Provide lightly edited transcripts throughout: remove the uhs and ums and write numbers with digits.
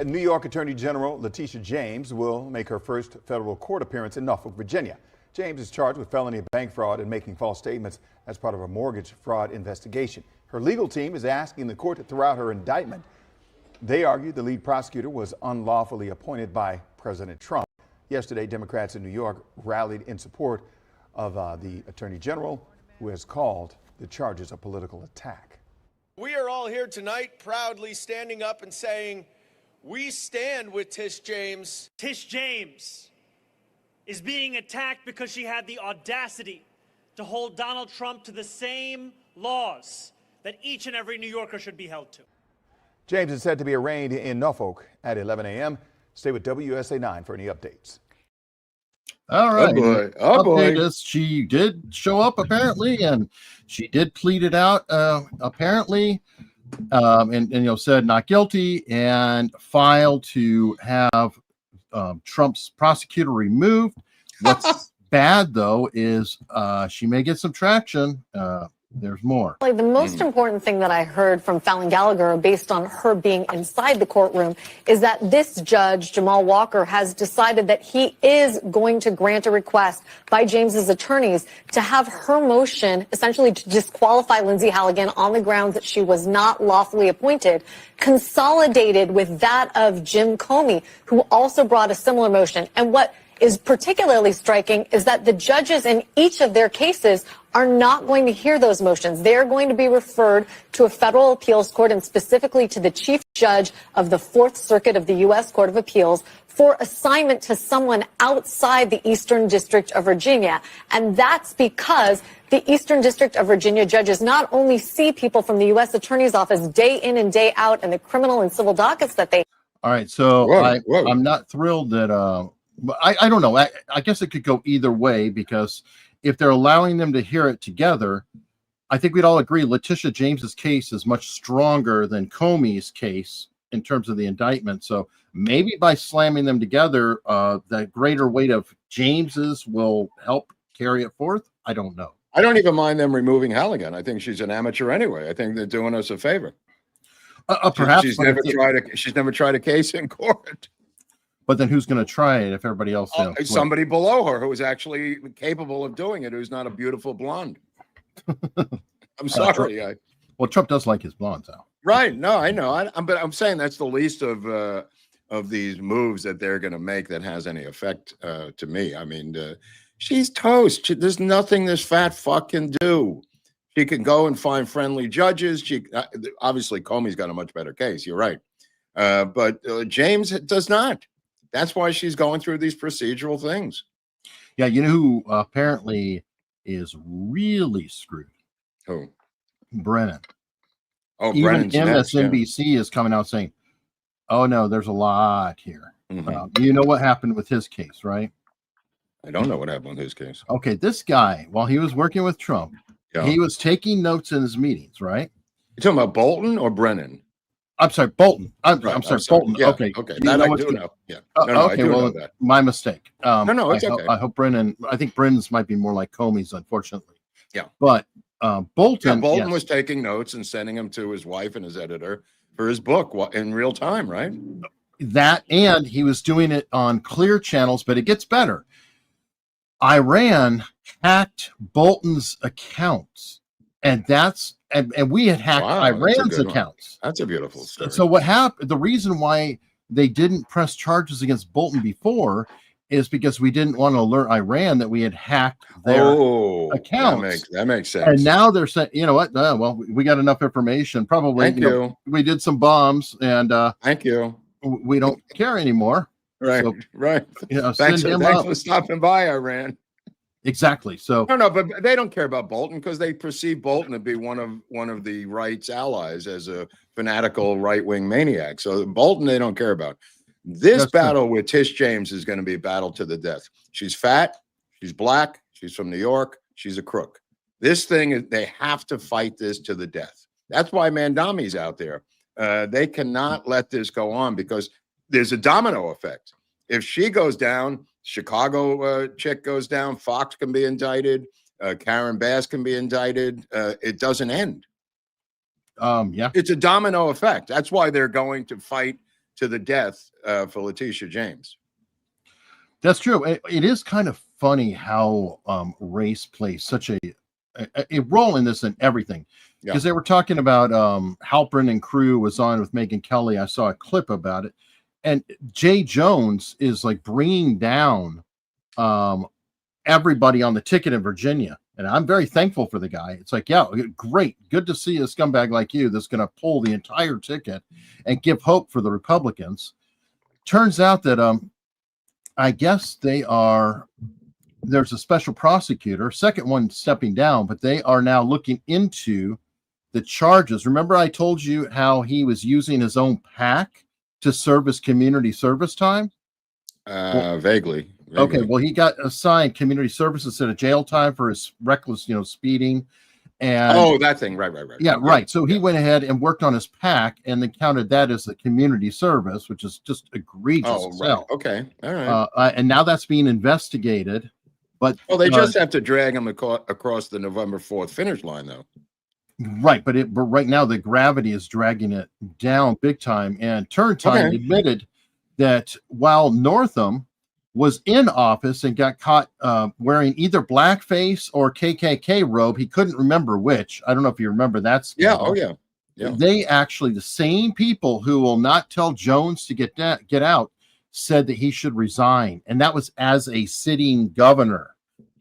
New York Attorney General Letitia James will make her first federal court appearance in Norfolk, Virginia. James is charged with felony bank fraud and making false statements as part of a mortgage fraud investigation. Her legal team is asking the court to throw out her indictment. They argue the lead prosecutor was unlawfully appointed by President Trump. Yesterday, Democrats in New York rallied in support of the Attorney General, who has called the charges a political attack. We are all here tonight proudly standing up and saying, we stand with Tish James. Tish James is being attacked because she had the audacity to hold Donald Trump to the same laws that each and every New Yorker should be held to. James is said to be arraigned in Norfolk at 11 a.m. Stay with WSA 9 for any updates. All right. Oh boy. Is she did show up apparently, and she did plead it out apparently. And said not guilty and filed to have Trump's prosecutor removed. What's bad though is she may get some traction. There's more. Like the most important thing that I heard from Fallon Gallagher, based on her being inside the courtroom, is that this judge, Jamal Walker, has decided that he is going to grant a request by James's attorneys to have her motion, essentially to disqualify Lindsay Halligan on the grounds that she was not lawfully appointed, consolidated with that of Jim Comey, who also brought a similar motion. And what is particularly striking is that the judges in each of their cases are not going to hear those motions. They're going to be referred to a federal appeals court, and specifically to the chief judge of the Fourth Circuit of the U.S. Court of Appeals, for assignment to someone outside the Eastern District of Virginia. And that's because the Eastern District of Virginia judges not only see people from the U.S. Attorney's Office day in and day out in the criminal and civil dockets that they... All right, so I'm not thrilled that... I don't know. I guess it could go either way, because if they're allowing them to hear it together, I think we'd all agree Letitia James's case is much stronger than Comey's case in terms of the indictment. So maybe by slamming them together, the greater weight of James's will help carry it forth. I don't know. I don't even mind them removing Halligan. I think she's an amateur anyway. I think they're doing us a favor. Perhaps she's never tried a case in court. But then who's going to try it if everybody else does? Somebody below her who is actually capable of doing it, who's not a beautiful blonde. I'm sorry. Well, Trump does like his blondes out. Right. No, I know. But I'm saying that's the least of these moves that they're going to make that has any effect to me. I mean, she's toast. There's nothing this fat fuck can do. She can go and find friendly judges. Obviously, Comey's got a much better case. You're right. But James does not. That's why she's going through these procedural things. Yeah, you know who apparently is really screwed? Who? Brennan. Oh, even Brennan's MSNBC is coming out saying, "Oh no, there's a lot here." You know what happened with his case, right? I don't know what happened with his case. Okay, this guy, while he was working with Trump, he was taking notes in his meetings, right? You're talking about Bolton or Brennan? I'm sorry, Bolton. I'm sorry, Bolton. Yeah, okay. That I do know. Yeah. I do know that. My mistake. No, it's okay. I hope Brennan. I think Brennan's might be more like Comey's, unfortunately. Yeah. But Bolton. Yeah, Bolton was taking notes and sending them to his wife and his editor for his book in real time, right? That, and he was doing it on clear channels, but it gets better. Iran hacked Bolton's accounts, and we had hacked Iran's accounts. That's a beautiful story. So what happened? The reason why they didn't press charges against Bolton before is because we didn't want to alert Iran that we had hacked their accounts. That makes sense. And now they're saying, you know what? Well, we got enough information. Probably. Thank you. We did some bombs, and thank you. We don't care anymore. Right. So, right. Thanks for stopping by, Iran. Exactly. So no, but they don't care about Bolton because they perceive Bolton to be one of the right's allies as a fanatical right-wing maniac. So Bolton, they don't care about. This That's true. battle with Tish James is going to be a battle to the death. She's fat. She's black. She's from New York. She's a crook. This thing, they have to fight this to the death. That's why Mandami's out there. They cannot let this go on because there's a domino effect. If she goes down, Chicago chick goes down, Fox can be indicted, Karen Bass can be indicted. It doesn't end. Yeah. It's a domino effect. That's why they're going to fight to the death for Letitia James. That's true. It is kind of funny how race plays such a role in this and everything. Because they were talking about Halpern and crew was on with Megyn Kelly. I saw a clip about it. And Jay Jones is like bringing down everybody on the ticket in Virginia. And I'm very thankful for the guy. It's like, yeah, great. Good to see a scumbag like you that's going to pull the entire ticket and give hope for the Republicans. Turns out that I guess there's a special prosecutor, second one stepping down, but they are now looking into the charges. Remember I told you how he was using his own PAC to serve his community service time? Vaguely. Okay, well, he got assigned community service instead of jail time for his reckless, speeding. And that thing. Right. Yeah, right. So he went ahead and worked on his PAC and then counted that as a community service, which is just egregious. Oh, right. Okay. All right. And now that's being investigated. But they just have to drag him across the November 4th finish line, though. Right, but right now the gravity is dragging it down big time. And Turntime admitted that while Northam was in office and got caught wearing either blackface or KKK robe, he couldn't remember which. I don't know if you remember that scandal. Yeah. They actually, the same people who will not tell Jones to get out, said that he should resign, and that was as a sitting governor.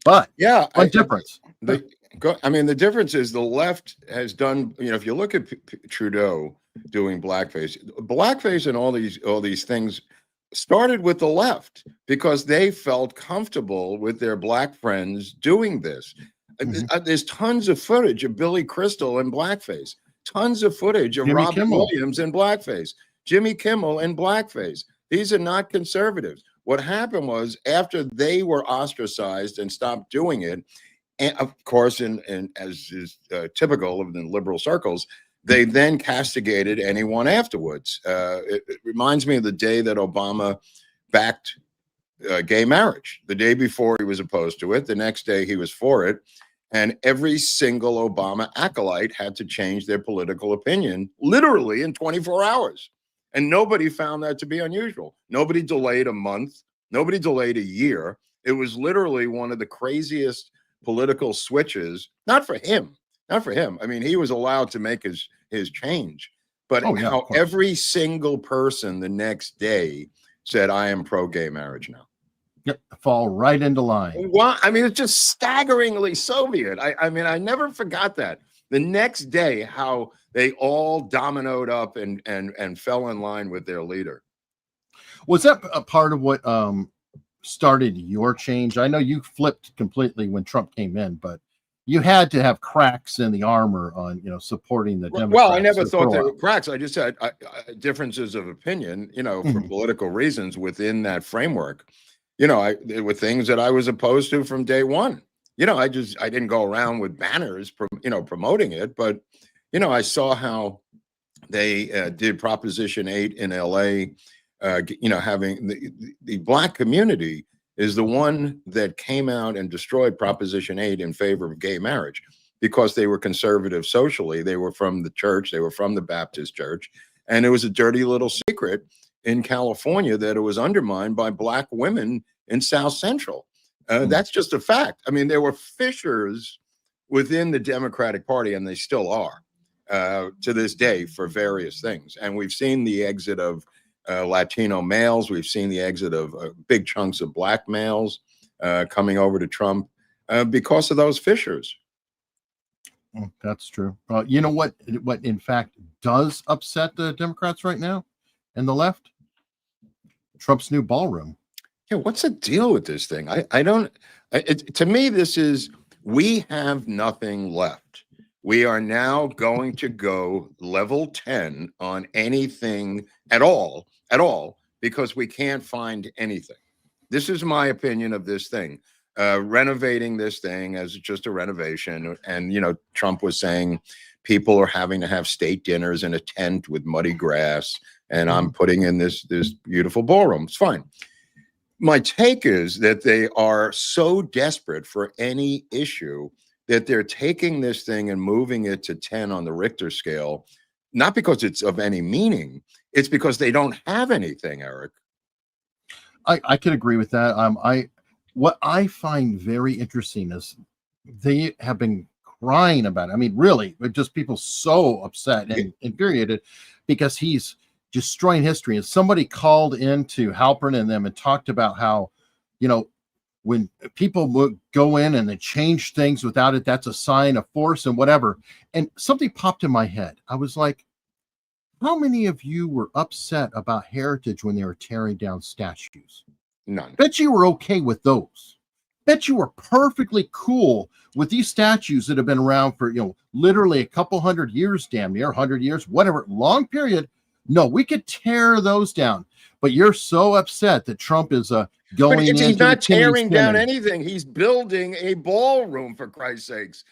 But what difference? The difference is the left has done. If you look at Trudeau doing blackface and all these things started with the left because they felt comfortable with their black friends doing this. There's tons of footage of Billy Crystal in blackface, tons of footage of Robin Williams in blackface, Jimmy Kimmel in blackface. These are not conservatives. What happened was after they were ostracized and stopped doing it, and of course, and as is typical of the liberal circles, they then castigated anyone afterwards. It reminds me of the day that Obama backed gay marriage. The day before he was opposed to it. The next day he was for it. And every single Obama acolyte had to change their political opinion literally in 24 hours. And nobody found that to be unusual. Nobody delayed a month. Nobody delayed a year. It was literally one of the craziest political switches, not for him. I mean, he was allowed to make his change, but how every single person the next day said, I am pro-gay marriage now. Yep, fall right into line. Well, I mean, it's just staggeringly Soviet. I mean, I never forgot that. The next day, how they all dominoed up and fell in line with their leader. Was that a part of what started your change? I know you flipped completely when Trump came in, but you had to have cracks in the armor on, supporting the Democrats. Well, I never thought they were cracks. I just had differences of opinion, for political reasons within that framework. There were things that I was opposed to from day one. I didn't go around with banners, promoting it, but, I saw how they did Proposition 8 in LA, having the black community is the one that came out and destroyed Proposition 8 in favor of gay marriage because they were conservative socially. They were from the church. They were from the Baptist church. And it was a dirty little secret in California that it was undermined by black women in South Central. That's just a fact. I mean, there were fissures within the Democratic Party, and they still are to this day for various things. And we've seen the exit of Latino males. We've seen the exit of big chunks of black males coming over to Trump because of those fissures. That's true. You know what in fact does upset the Democrats right now and the left? Trump's new ballroom. Yeah, what's the deal with this thing? I don't. To me, this is we have nothing left. We are now going to go level 10 on anything at all because we can't find anything. This is my opinion of this thing. Renovating this thing as just a renovation. And, you know, Trump was saying people are having to have state dinners in a tent with muddy grass. And I'm putting in this beautiful ballroom. It's fine. My take is that they are so desperate for any issue that they're taking this thing and moving it to 10 on the Richter scale, not because it's of any meaning. It's because they don't have anything, Eric. I can agree with that. What I find very interesting is they have been crying about it. I mean, really, just people so upset and infuriated because he's destroying history. And somebody called into Halpern and them and talked about how, you know, when people would go in and they change things without it, that's a sign of force and whatever. And something popped in my head. I was like, how many of you were upset about heritage when they were tearing down statues? None. Bet you were okay with those. Bet you were perfectly cool with these statues that have been around for, you know, literally a couple hundred years, damn near 100 years, whatever, long period. No, we could tear those down. But you're so upset that Trump is going in. He's not tearing down anything. He's building a ballroom, for Christ's sakes.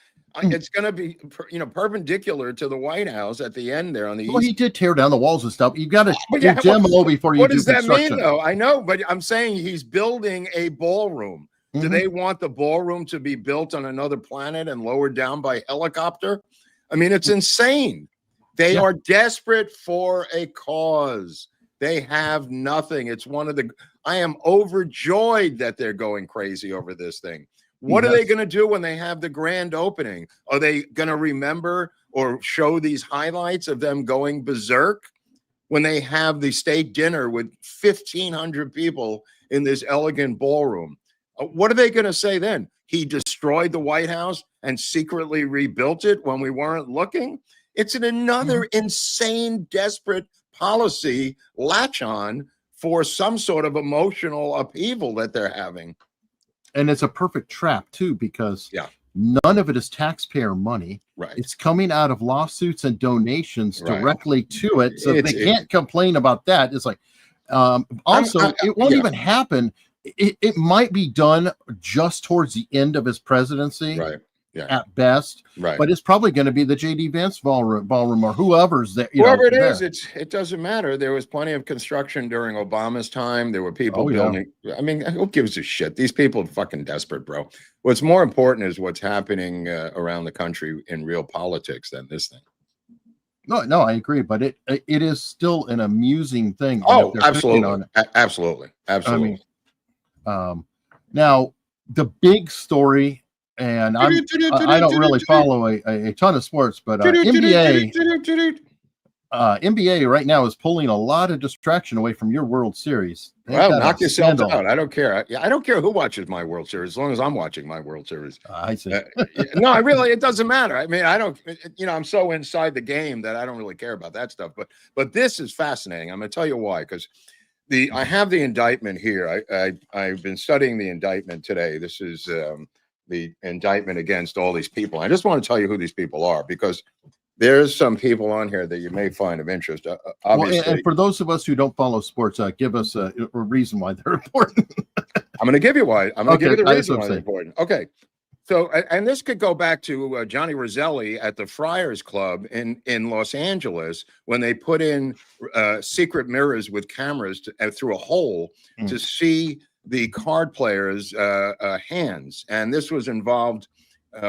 It's going to be, you know, perpendicular to the White House at the end there on the well, east. he did tear down the walls and stuff. You got to demo before you do construction. What does that mean, though? I know, but I'm saying he's building a ballroom. Do they want the ballroom to be built on another planet and lowered down by helicopter? I mean, it's insane. They are desperate for a cause. They have nothing. It's one of the, I am overjoyed that they're going crazy over this thing. What are they going to do when they have the grand opening? Are they going to remember or show these highlights of them going berserk when they have the state dinner with 1,500 people in this elegant ballroom? What are they going to say then? He destroyed the White House and secretly rebuilt it when we weren't looking? It's another insane, desperate policy latch on for some sort of emotional upheaval that they're having. And it's a perfect trap, too, because none of it is taxpayer money. Right. It's coming out of lawsuits and donations directly to it. So they can't complain about that. It's like, also, it won't even happen. It might be done just towards the end of his presidency. Right. Yeah. At best, but it's probably going to be the J.D. Vance ballroom or whoever's there. Whoever it is, it doesn't matter. There was plenty of construction during Obama's time. There were people building. I mean, who gives a shit? These people are fucking desperate, bro. What's more important is what's happening around the country in real politics than this thing. No, I agree, but it is still an amusing thing. Oh, absolutely, absolutely. I mean, now the big story. And I don't really follow a ton of sports, but NBA right now is pulling a lot of distraction away from your World Series. Well, knock yourself out. I don't care. I don't care who watches my World Series, as long as I'm watching my World Series. I see. No, it doesn't matter. I mean, I don't, you know, I'm so inside the game that I don't really care about that stuff. But this is fascinating. I'm going to tell you why, because I have the indictment here. I've been studying the indictment today. This is the indictment against all these people. I just want to tell you who these people are, because there's some people on here that you may find of interest. Obviously, and for those of us who don't follow sports, give us a reason why they're important. I'm going to give you why. I'm going to give you the reason why they're important. Okay. So, and this could go back to Johnny Roselli at the Friars Club in Los Angeles, when they put in secret mirrors with cameras through a hole to see the card players' hands. And this was involved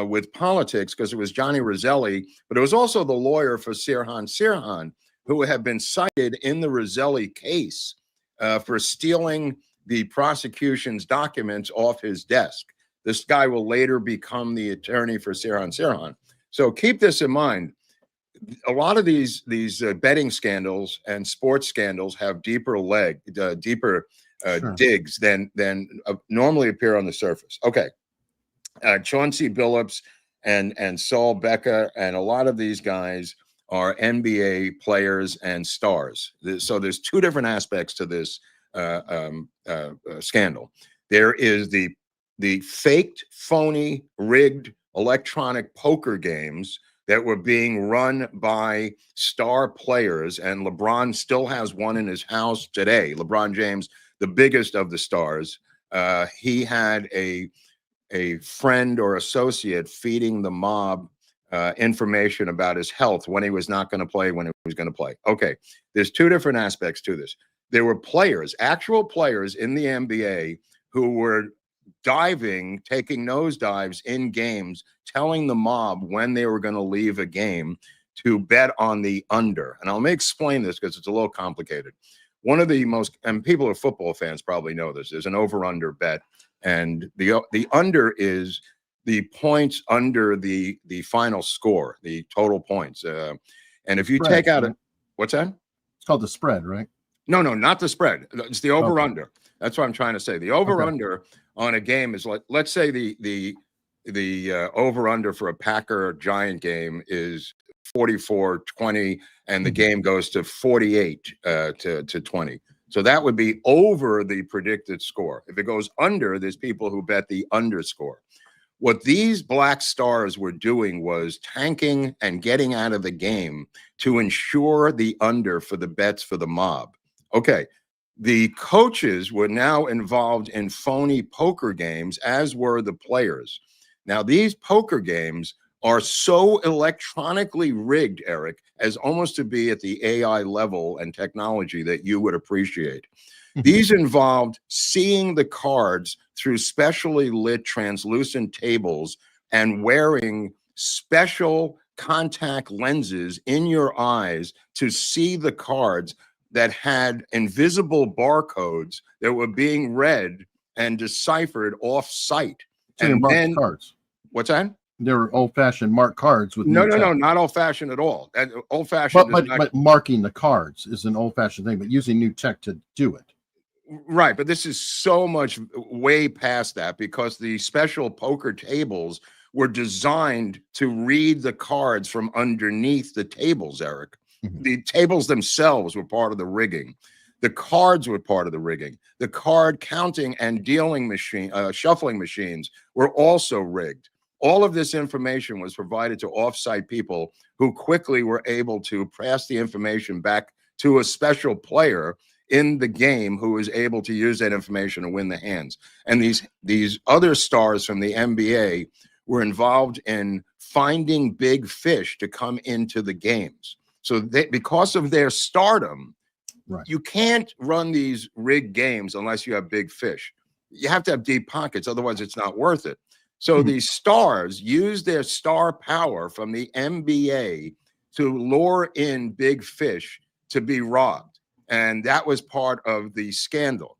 with politics, because it was Johnny Roselli, but it was also the lawyer for Sirhan, who had been cited in the Roselli case for stealing the prosecution's documents off his desk. This guy will later become the attorney for Sirhan. So keep this in mind. A lot of these betting scandals and sports scandals have deeper digs than normally appear on the surface. Okay. Chauncey Billups and Saul Becker and a lot of these guys are NBA players and stars. So there's two different aspects to this scandal. There is the faked, phony, rigged electronic poker games that were being run by star players, and LeBron still has one in his house today. LeBron James, the biggest of the stars, he had a friend or associate feeding the mob information about his health, when he was not going to play, when he was going to play. Okay, there's two different aspects to this. There were players, actual players in the NBA who were diving, taking nosedives in games, telling the mob when they were going to leave a game to bet on the under. And let me explain this because it's a little complicated. One of the most, and people who are football fans probably know this, there's an over-under bet. And the under is the points under the final score, the total points. And if you Spread, take out right? What's that? It's called the spread, right? No, not the spread. It's the over-under. Okay. That's what I'm trying to say. The over-under on a game is like, let's say the over-under for a Packer Giant game is 44-20, and the game goes to 48 to 20. So that would be over the predicted score. If it goes under, there's people who bet the underscore. What these black stars were doing was tanking and getting out of the game to ensure the under for the bets for the mob. Okay, the coaches were now involved in phony poker games, as were the players. Now, these poker games are so electronically rigged, Eric, as almost to be at the AI level and technology that you would appreciate. These involved seeing the cards through specially lit translucent tables and wearing special contact lenses in your eyes to see the cards that had invisible barcodes that were being read and deciphered off-site. So and then cards. What's that? They were old-fashioned marked cards with no, not old-fashioned at all. Old-fashioned, but marking the cards is an old-fashioned thing, but using new tech to do it. Right, but this is so much way past that, because the special poker tables were designed to read the cards from underneath the tables, Eric. The tables themselves were part of the rigging. The cards were part of the rigging. The card counting and dealing machine, shuffling machines were also rigged. All of this information was provided to off-site people who quickly were able to pass the information back to a special player in the game who was able to use that information to win the hands. And these other stars from the NBA were involved in finding big fish to come into the games. So because of their stardom, you can't run these rigged games unless you have big fish. You have to have deep pockets, otherwise it's not worth it. So these stars use their star power from the NBA to lure in big fish to be robbed. And that was part of the scandal.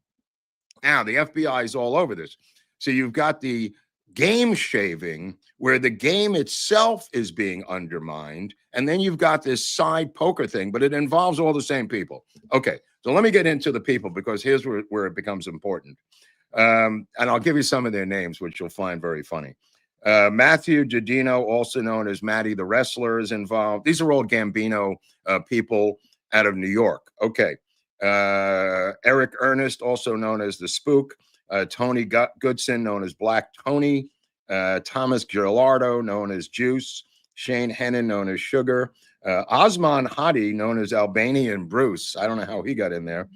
Now, the FBI is all over this. So you've got the game shaving, where the game itself is being undermined. And then you've got this side poker thing, but it involves all the same people. Okay, so let me get into the people, because here's where it becomes important. And I'll give you some of their names, which you'll find very funny. Matthew Giardino, also known as Matty the Wrestler, is involved. These are all Gambino people out of New York. Okay. Eric Ernest, also known as the Spook. Tony Goodson, known as Black Tony. Thomas Gilardo, known as Juice. Shane Hennon, known as Sugar. Osman Hadi, known as Albanian Bruce. I don't know how he got in there.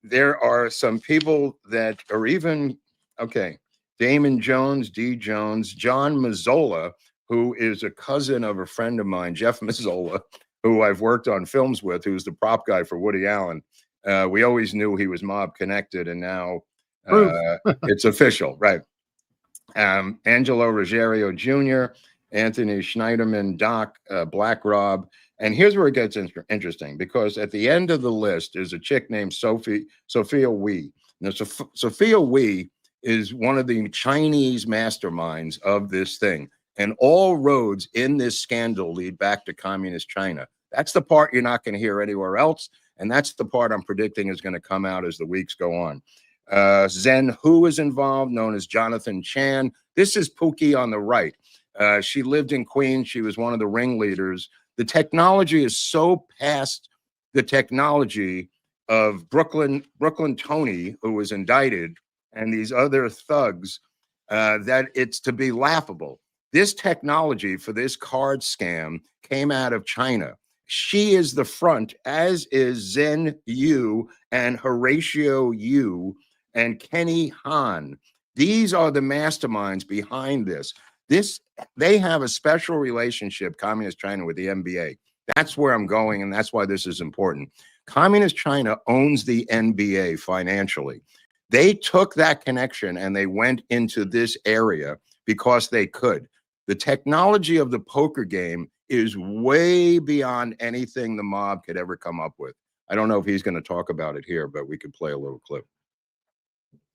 There are some people that are even, okay, Damon Jones, D. Jones, John Mazzola, who is a cousin of a friend of mine, Jeff Mazzola, who I've worked on films with, who's the prop guy for Woody Allen. We always knew he was mob connected, and now it's official, right? Angelo Ruggiero Jr., Anthony Schneiderman, Doc, Black Rob. And here's where it gets interesting, because at the end of the list is a chick named Sophia Wee. Now, Sophia Wee is one of the Chinese masterminds of this thing. And all roads in this scandal lead back to communist China. That's the part you're not going to hear anywhere else. And that's the part I'm predicting is going to come out as the weeks go on. Zen Hu is involved, known as Jonathan Chan. This is Pookie on the right. She lived in Queens. She was one of the ringleaders. The technology is so past the technology of Brooklyn Tony, who was indicted, and these other thugs, that it's to be laughable. This technology for this card scam came out of China. She is the front, as is Zen Yu and Horatio Yu and Kenny Han. These are the masterminds behind this. They have a special relationship, Communist China, with the NBA. That's where I'm going, and that's why this is important. Communist China owns the NBA financially. They took that connection and they went into this area because they could. The technology of the poker game is way beyond anything the mob could ever come up with. I don't know if he's going to talk about it here, but we could play a little clip.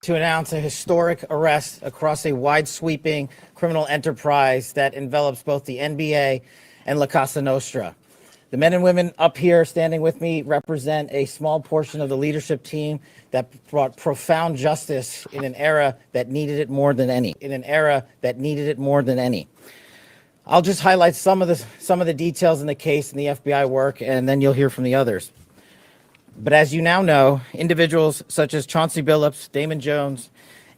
To announce a historic arrest across a wide-sweeping criminal enterprise that envelops both the NBA and La Casa Nostra. The men and women up here standing with me represent a small portion of the leadership team that brought profound justice in an era that needed it more than any. I'll just highlight some of the details in the case and the FBI work, and then you'll hear from the others. But as you now know, individuals such as Chauncey Billups, Damon Jones,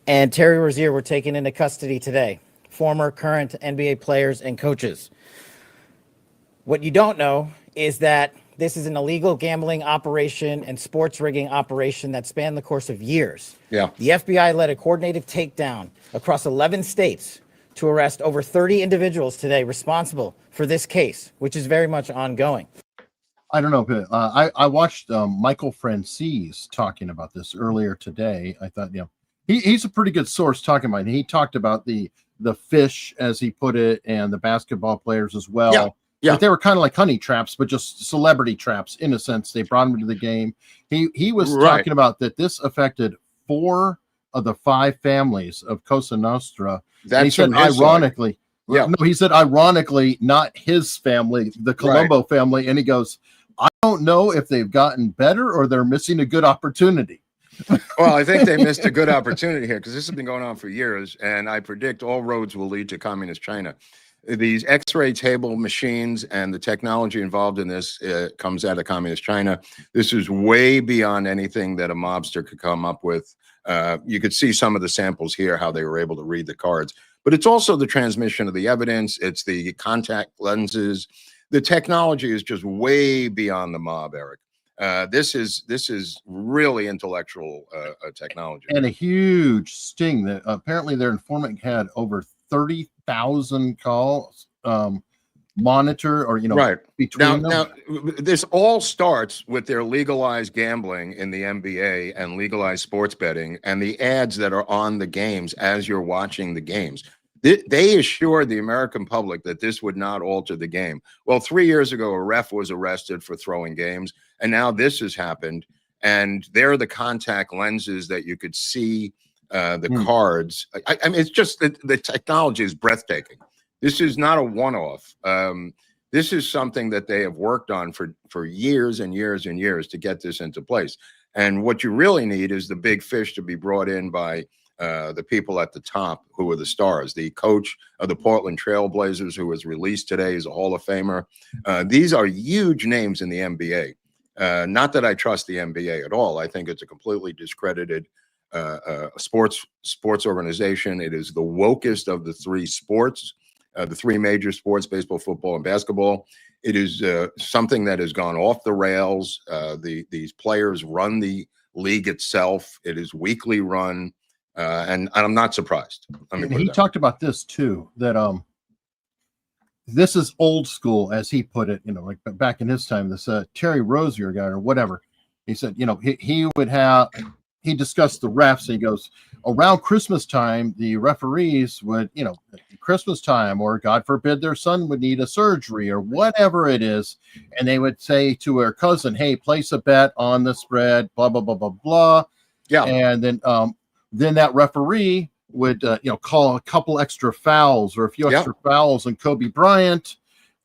and Terry Rozier were taken into custody today, former, current NBA players and coaches. What you don't know is that this is an illegal gambling operation and sports rigging operation that spanned the course of years. Yeah. The FBI led a coordinated takedown across 11 states to arrest over 30 individuals today responsible for this case, which is very much ongoing. I don't know, but I watched Michael Francis talking about this earlier today. I thought, he's a pretty good source talking about it. He talked about the fish, as he put it, and the basketball players as well. Yeah. Yeah. But they were kind of like honey traps, but just celebrity traps in a sense. They brought him into the game. He was talking about that this affected 4 of the 5 families of Cosa Nostra. That's he said, ironically, he said, ironically, not his family, the Colombo family. And he goes, I don't know if they've gotten better or they're missing a good opportunity. Well, I think they missed a good opportunity here because this has been going on for years. And I predict all roads will lead to Communist China. These X-ray table machines and the technology involved in this comes out of Communist China. This is way beyond anything that a mobster could come up with. You could see some of the samples here, how they were able to read the cards. But it's also the transmission of the evidence. It's the contact lenses. The technology is just way beyond the mob, Eric. This is really intellectual technology. And a huge sting that apparently their informant had over 30,000 calls monitor or between them. Now this all starts with their legalized gambling in the NBA and legalized sports betting and the ads that are on the games as you're watching the games. They assured the American public that this would not alter the game. Well, 3 years ago, a ref was arrested for throwing games, and now this has happened. And they're the contact lenses that you could see the cards. I mean, it's just the technology is breathtaking. This is not a one-off. This is something that they have worked on for years and years and years to get this into place. And what you really need is the big fish to be brought in by the people at the top who are the stars. The coach of the Portland Trail Blazers, who was released today, is a Hall of Famer. These are huge names in the NBA. Not that I trust the NBA at all. I think it's a completely discredited sports organization. It is the wokest of the 3 sports, the 3 major sports, baseball, football, and basketball. It is something that has gone off the rails. These players run the league itself. It is weekly run. And I'm not surprised. He talked about this too, that this is old school, as he put it, like back in his time, this Terry Rozier guy or whatever. He said, he discussed the refs. He goes, around Christmas time, the referees would, Christmas time, or God forbid their son would need a surgery or whatever it is. And they would say to her cousin, hey, place a bet on the spread, blah, blah, blah, blah, blah. Yeah. And then that referee would, call a couple extra fouls or a few extra fouls on Kobe Bryant.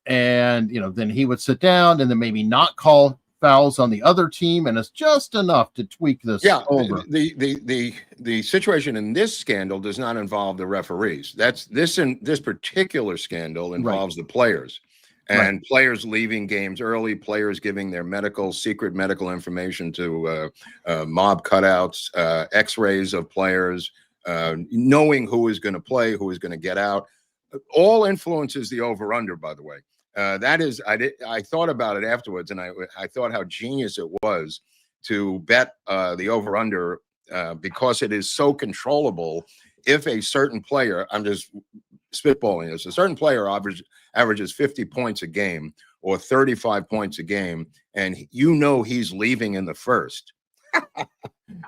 And, then he would sit down and then maybe not call fouls on the other team. And it's just enough to tweak this over. The situation in this scandal does not involve the referees. This particular scandal involves the players. And players leaving games early, players giving their secret medical information to mob cutouts, x-rays of players, knowing who is going to play, who is going to get out. all influences the over/under. By the way, that is, I thought about it afterwards, and I thought how genius it was to bet the over/under because it is so controllable. If a certain player, I'm just spitballing this, a certain player averages 50 points a game or 35 points a game, and you know he's leaving in the first.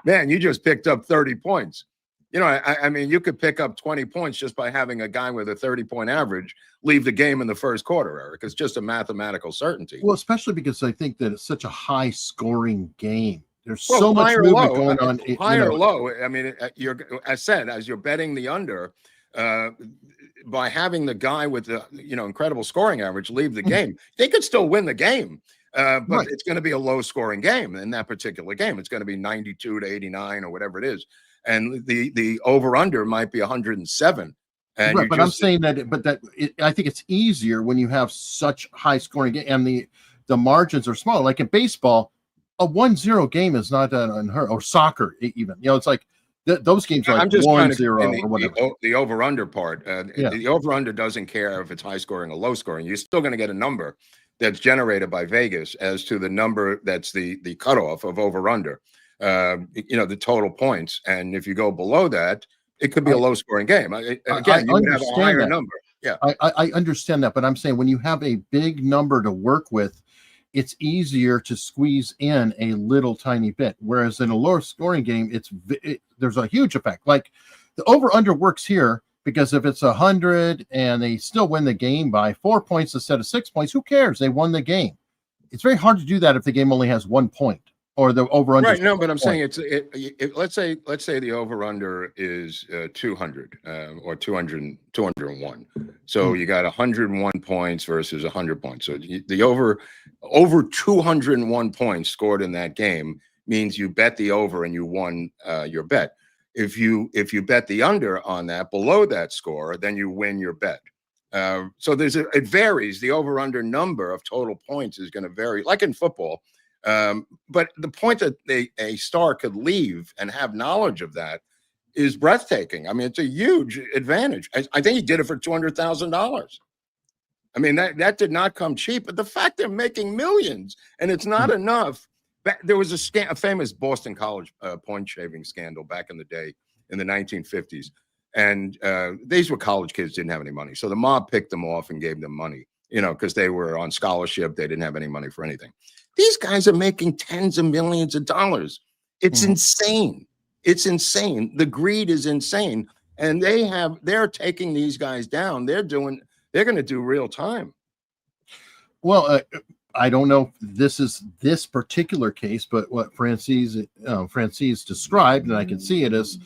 Man, you just picked up 30 points. You know, I mean, you could pick up 20 points just by having a guy with a 30-point average leave the game in the first quarter, Eric. It's just a mathematical certainty. Well, especially because I think that it's such a high-scoring game. There's so much movement going on. High or low. I mean, as you're betting the under, by having the guy with the incredible scoring average leave the game, they could still win the game. But it's going to be a low-scoring game in that particular game. It's going to be 92 to 89 or whatever it is. And the over/under might be 107. And right, but I'm saying that, I think it's easier when you have such high-scoring game and the margins are small. Like in baseball, a 1-0 game is not unheard, or soccer even. It's like those games are like 1-0 or whatever. The over/under part. The over/under doesn't care if it's high-scoring or low-scoring. You're still going to get a number that's generated by Vegas as to the number that's the cutoff of over/under. The total points, and if you go below that, it could be a low-scoring game. Again, you would have a higher number. Yeah, I understand that, but I'm saying when you have a big number to work with, it's easier to squeeze in a little tiny bit. Whereas in a lower-scoring game, there's a huge effect. Like the over/under works here because if it's 100 and they still win the game by 4 points instead of 6 points, who cares? They won the game. It's very hard to do that if the game only has 1 point. Or the over/under. Right. No, but I'm saying let's say the over/under is 200 or 201. So you got 101 points versus 100 points. So the over 201 points scored in that game means you bet the over and you won your bet. If you bet the under on that below that score, then you win your bet. So it varies. The over/under number of total points is going to vary, like in football. But the point that a star could leave and have knowledge of that is breathtaking. I mean, it's a huge advantage. I think he did it for $200,000. I mean, that did not come cheap. But the fact they're making millions and it's not enough. There was a famous Boston College point shaving scandal back in the day in the 1950s. And these were college kids, didn't have any money. So the mob picked them off and gave them money, because they were on scholarship. They didn't have any money for anything. These guys are making tens of millions of dollars. It's insane. It's insane. The greed is insane. And they're taking these guys down. They're going to do real time. Well, I don't know if this is this particular case, but what Francis described, and I can see it, is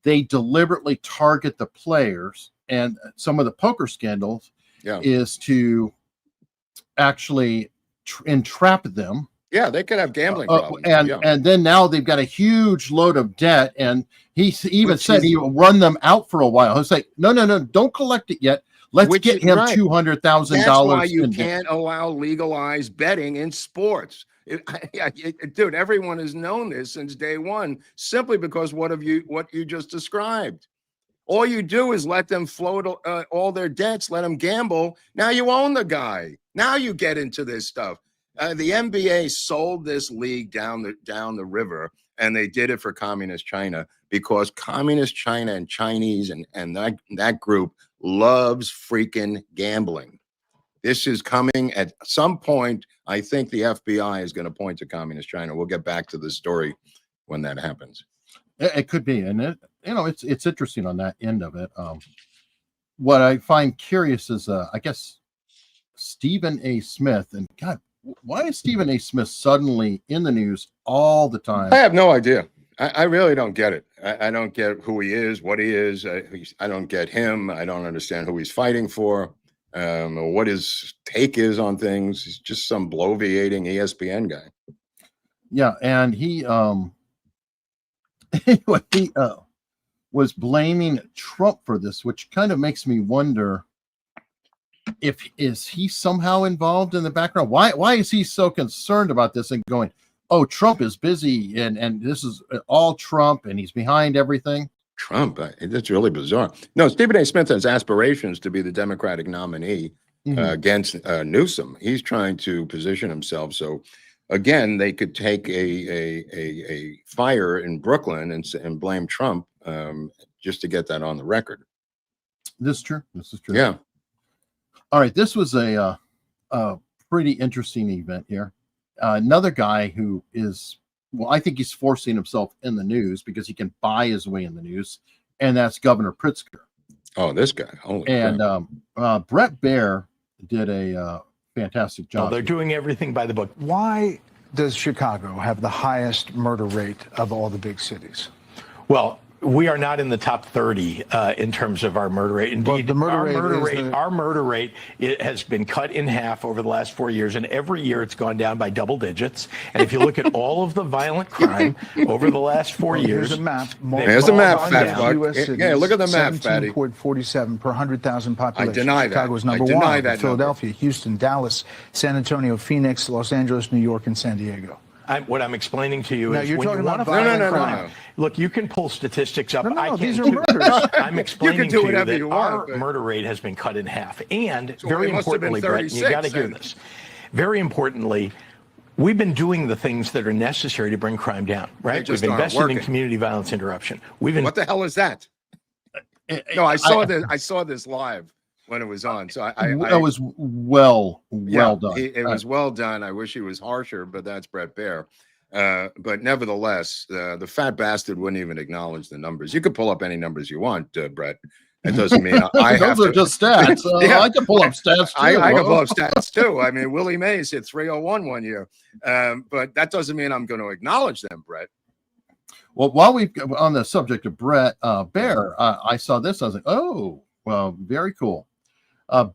they deliberately target the players, and some of the poker scandals is to actually entrap them. Yeah, they could have gambling problems. And then now they've got a huge load of debt, and he even said he will run them out for a while. He'll say, no, don't collect it yet. Let's get him $200,000. That's why you can't allow legalized betting in sports. Dude, everyone has known this since day one, simply because what you just described. All you do is let them float all their debts, let them gamble. Now you own the guy. Now you get into this stuff. The NBA sold this league down the river, and they did it for communist China because communist China and Chinese and that group loves freaking gambling. This is coming at some point. I think the FBI is going to point to communist China. We'll get back to the story when that happens. It could be, and it's interesting on that end of it. What I find curious is, I guess, Stephen A. Smith, and God, why is Stephen A. Smith suddenly in the news all the time? I have no idea. I really don't get it. I don't get who he is, what he is. I don't get him. I don't understand who he's fighting for, or what his take is on things. He's just some bloviating ESPN guy. Yeah, and he was blaming Trump for this, which kind of makes me wonder is he somehow involved in the background? Why is he so concerned about this and going, oh, Trump is busy and this is all Trump and he's behind everything? Trump. That's really bizarre. No, Stephen A. Smith has aspirations to be the Democratic nominee against Newsom. He's trying to position himself so, again, they could take a fire in Brooklyn and blame Trump just to get that on the record. This is true. This is true. Yeah. All right. This was a pretty interesting event here. Another guy who is, well, I think he's forcing himself in the news because he can buy his way in the news, and that's Governor Pritzker. Oh, this guy. Holy and crap. Brett Baer did a fantastic job. Well, they're doing everything by the book. Why does Chicago have the highest murder rate of all the big cities? Well, we are not in the top 30 in terms of our murder rate. Indeed, well, our murder rate it has been cut in half over the last 4 years, and every year it's gone down by double digits. And if you look at all of the violent crime over the last 4 years, here's a map. There's the map, Fat Fuck. Yeah, look at the map, Fatty. 17.47 per 100,000 population. I deny that. Chicago is number I deny one. that Philadelphia, Houston, Dallas, San Antonio, Phoenix, Los Angeles, New York, and San Diego. What I'm explaining to you is you're when talking you want about to violent crime. Look, you can pull statistics up. No, I can't these are too. murders. I'm explaining to you that you want, our murder rate has been cut in half. And So very it must have been importantly, Brett, you got to hear this. Very importantly, we've been doing the things that are necessary to bring crime down, right? We've invested in community violence interruption. What the hell is that? No, I saw this live when it was on. So it was well done. It was well done. I wish he was harsher, but that's Brett Baer. But nevertheless, the fat bastard wouldn't even acknowledge the numbers. You could pull up any numbers you want, Brett. That doesn't mean I have Those are just stats. Yeah. I can pull up stats too. I can pull up stats too. I mean, Willie Mays hit 301 one year, but that doesn't mean I'm going to acknowledge them, Brett. Well, while we've on the subject of Brett Baer, I saw this. I was like, oh, well, very cool.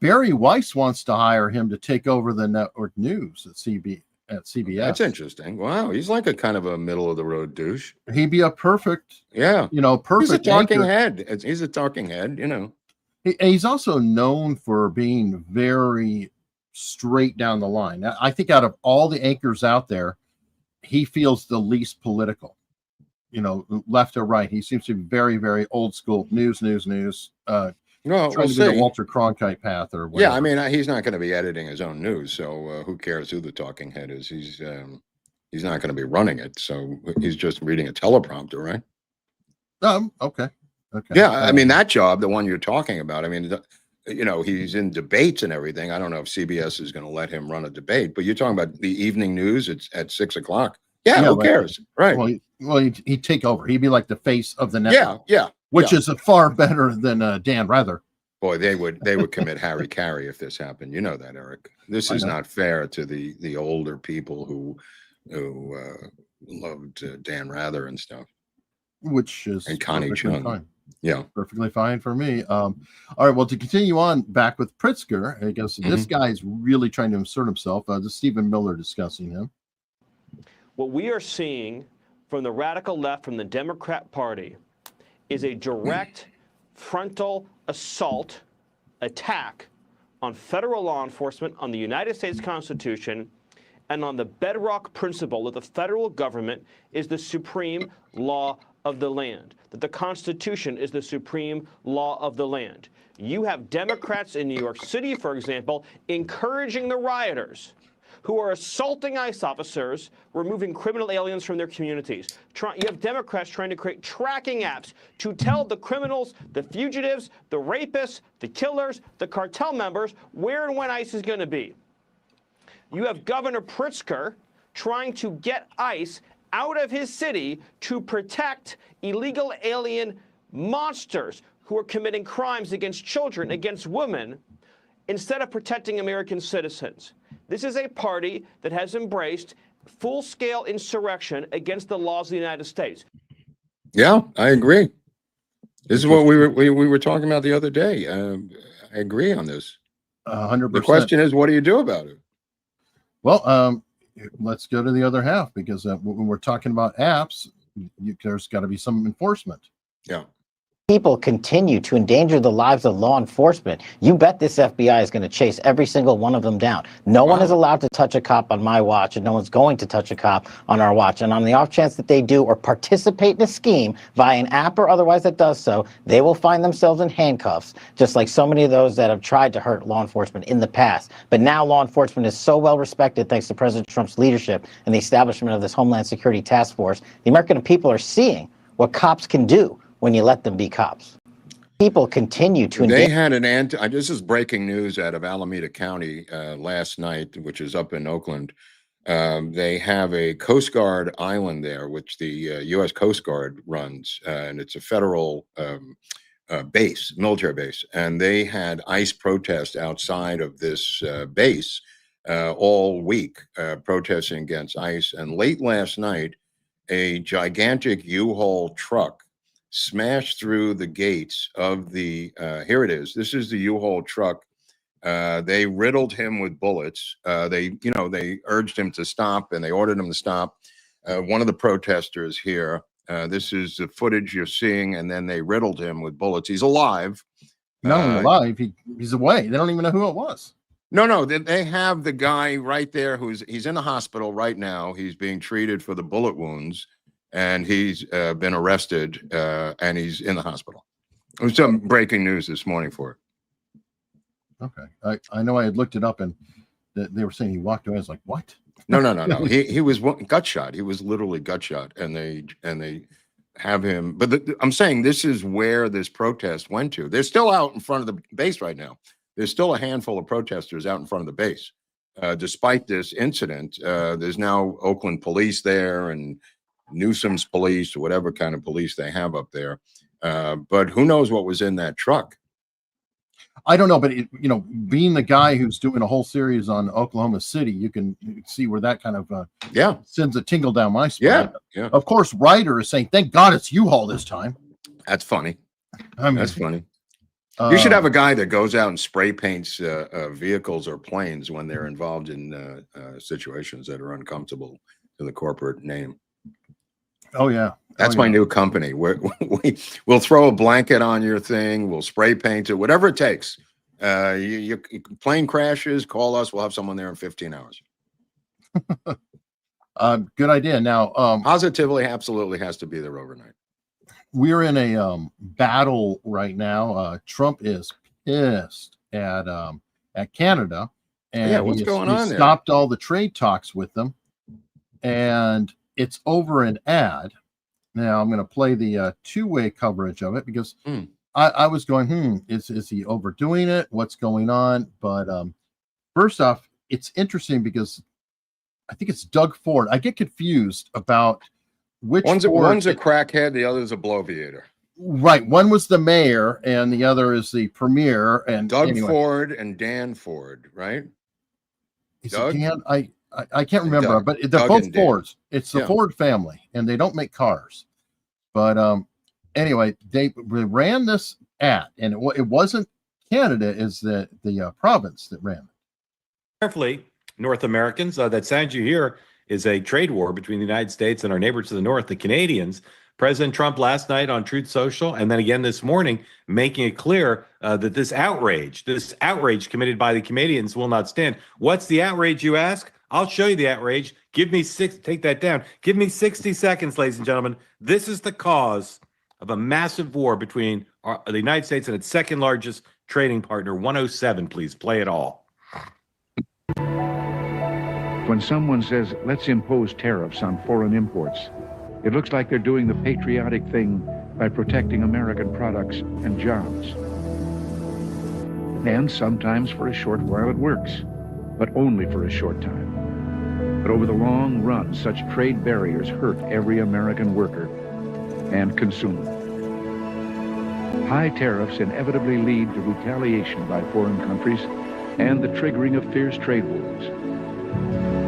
Barry Weiss wants to hire him to take over the network news at CBS. That's interesting. Wow, he's like a kind of a middle of the road douche. He'd be a perfect, perfect. He's a talking anchor. head. He's a talking head, He's also known for being very straight down the line. I think out of all the anchors out there, he feels the least political. Left or right. He seems to be very, very old school. News. No, trying to be the Walter Cronkite path or whatever. Yeah, I mean, he's not going to be editing his own news, so who cares who the talking head is? He's not going to be running it, so he's just reading a teleprompter, right? Okay. Yeah, I mean, that job, the one you're talking about, I mean, he's in debates and everything. I don't know if CBS is going to let him run a debate, but you're talking about the evening news. It's at 6 o'clock. Yeah, who cares? Right. Well, he'd take over. He'd be like the face of the network. Yeah. Which is far better than Dan Rather. Boy, they would commit Harry Carey if this happened. You know that, Eric. This is not fair to the older people who loved Dan Rather and stuff. Which is and Connie Chung. Fine. Yeah, perfectly fine for me. All right, well, to continue on back with Pritzker, I guess this guy's really trying to insert himself. This is Stephen Miller discussing him. What we are seeing from the radical left, from the Democrat Party, is a direct frontal assault attack on federal law enforcement, on the United States Constitution, and on the bedrock principle that the federal government is the supreme law of the land, that the Constitution is the supreme law of the land. You have Democrats in New York City, for example, encouraging the rioters who are assaulting ICE officers, removing criminal aliens from their communities. You have Democrats trying to create tracking apps to tell the criminals, the fugitives, the rapists, the killers, the cartel members, where and when ICE is going to be. You have Governor Pritzker trying to get ICE out of his city to protect illegal alien monsters who are committing crimes against children, against women, instead of protecting American citizens. This is a party that has embraced full-scale insurrection against the laws of the United States. Yeah, I agree. This is what we were talking about the other day. I agree on this. 100%. The question is, what do you do about it? Well, let's go to the other half, because when we're talking about apps, there's got to be some enforcement. Yeah. people continue to endanger the lives of law enforcement, you bet this FBI is going to chase every single one of them down. No one is allowed to touch a cop on my watch, and no one's going to touch a cop on our watch. And on the off chance that they do or participate in a scheme via an app or otherwise that does so, they will find themselves in handcuffs, just like so many of those that have tried to hurt law enforcement in the past. But now law enforcement is so well respected thanks to President Trump's leadership and the establishment of this Homeland Security Task Force. The American people are seeing what cops can do when you let them be cops. People continue to... They had an this is breaking news out of Alameda County last night, which is up in Oakland. They have a Coast Guard island there, which the U.S. Coast Guard runs, and it's a federal base, military base. And they had ICE protests outside of this base all week, protesting against ICE. And late last night, a gigantic U-Haul truck smashed through the gates of the, here it is. This is the U-Haul truck. They riddled him with bullets. They urged him to stop, and they ordered him to stop. One of the protesters here, this is the footage you're seeing, and then they riddled him with bullets. He's alive. Not only alive, he's away. They don't even know who it was. No, they have the guy right there he's in the hospital right now. He's being treated for the bullet wounds, and he's been arrested, and he's in the hospital. It was some breaking news this morning for it. Okay, I know I had looked it up, and they were saying he walked away. I was like, what? No. He was gut shot. He was literally gut shot, and they have him. But I'm saying this is where this protest went to. They're still out in front of the base right now. There's still a handful of protesters out in front of the base. Despite this incident, there's now Oakland police there and Newsom's police or whatever kind of police they have up there. But who knows what was in that truck? I don't know, but being the guy who's doing a whole series on Oklahoma City, you can see where that kind of sends a tingle down my spine. Yeah. Of course, Ryder is saying, "Thank God it's U-Haul this time." That's funny. That's funny. You You should have a guy that goes out and spray paints vehicles or planes when they're involved in situations that are uncomfortable to the corporate name. Oh yeah, that's my new company. We'll throw a blanket on your thing. We'll spray paint it, whatever it takes. Your plane crashes, call us. We'll have someone there in 15 hours. Good idea. Now, positively, absolutely has to be there overnight. We're in a battle right now. Trump is pissed at Canada, and what's going on there? Stopped all the trade talks with them, and it's over an ad. Now I'm going to play the two-way coverage of it because I was going, is he overdoing it? What's going on? But first off, it's interesting because I think it's Doug Ford. I get confused about which one's a crackhead, the other's a bloviator. Right. One was the mayor and the other is the premier. And Doug Ford and Dan Ford, right? Is it Dan? I can't remember, but they're both Fords. It's the Ford family, and they don't make cars. But anyway, they ran this ad, and it wasn't Canada, is the province that ran it. Carefully, North Americans, that sound you hear is a trade war between the United States and our neighbors to the north, the Canadians. President Trump last night on Truth Social, and then again this morning, making it clear that this outrage committed by the Canadians will not stand. What's the outrage, you ask? I'll show you the outrage. Take that down. Give me 60 seconds, ladies and gentlemen. This is the cause of a massive war between the United States and its second largest trading partner, 107. Please play it all. When someone says, let's impose tariffs on foreign imports, it looks like they're doing the patriotic thing by protecting American products and jobs. And sometimes for a short while it works, but only for a short time. But over the long run, such trade barriers hurt every American worker and consumer. High tariffs inevitably lead to retaliation by foreign countries and the triggering of fierce trade wars.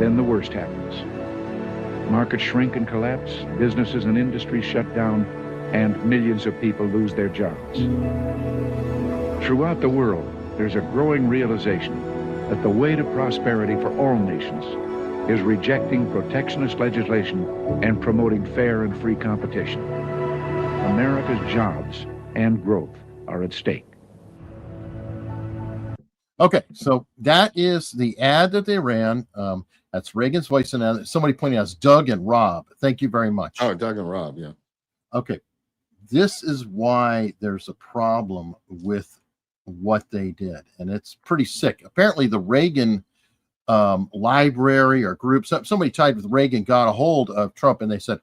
Then the worst happens. Markets shrink and collapse, businesses and industries shut down, and millions of people lose their jobs. Throughout the world, there's a growing realization that the way to prosperity for all nations is rejecting protectionist legislation and promoting fair and free competition. America's jobs and growth are at stake. Okay, so that is the ad that they ran. That's Reagan's voice, and somebody pointed out it's Doug and Rob. Thank you very much. Oh, Doug and Rob, yeah. Okay, this is why there's a problem with what they did, and it's pretty sick. Apparently, the Reagan library or group, somebody tied with Reagan, got a hold of Trump, and they said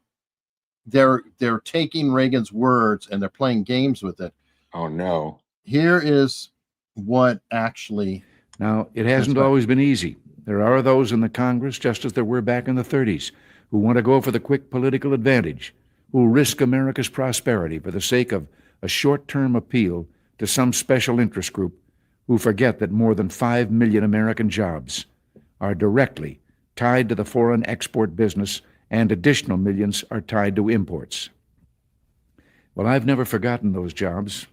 they're taking Reagan's words and they're playing games with it. Oh no! Here is what actually. Now, it hasn't always been easy. There are those in the Congress, just as there were back in the 30s, who want to go for the quick political advantage, who risk America's prosperity for the sake of a short-term appeal to some special interest group, who forget that more than 5 million American jobs are directly tied to the foreign export business, and additional millions are tied to imports. Well, I've never forgotten those jobs,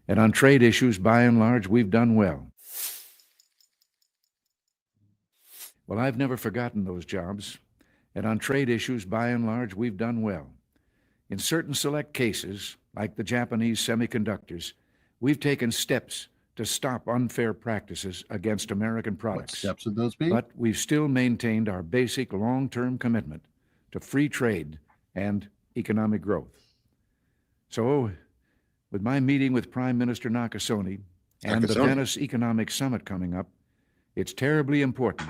and on trade issues, by and large, we've done well. Well, I've never forgotten those jobs, and on trade issues, by and large, we've done well. In certain select cases, like the Japanese semiconductors, we've taken steps to stop unfair practices against American products. What steps would those be? But we've still maintained our basic long-term commitment to free trade and economic growth. So, with my meeting with Prime Minister Nakasone and the Venice Economic Summit coming up, it's terribly important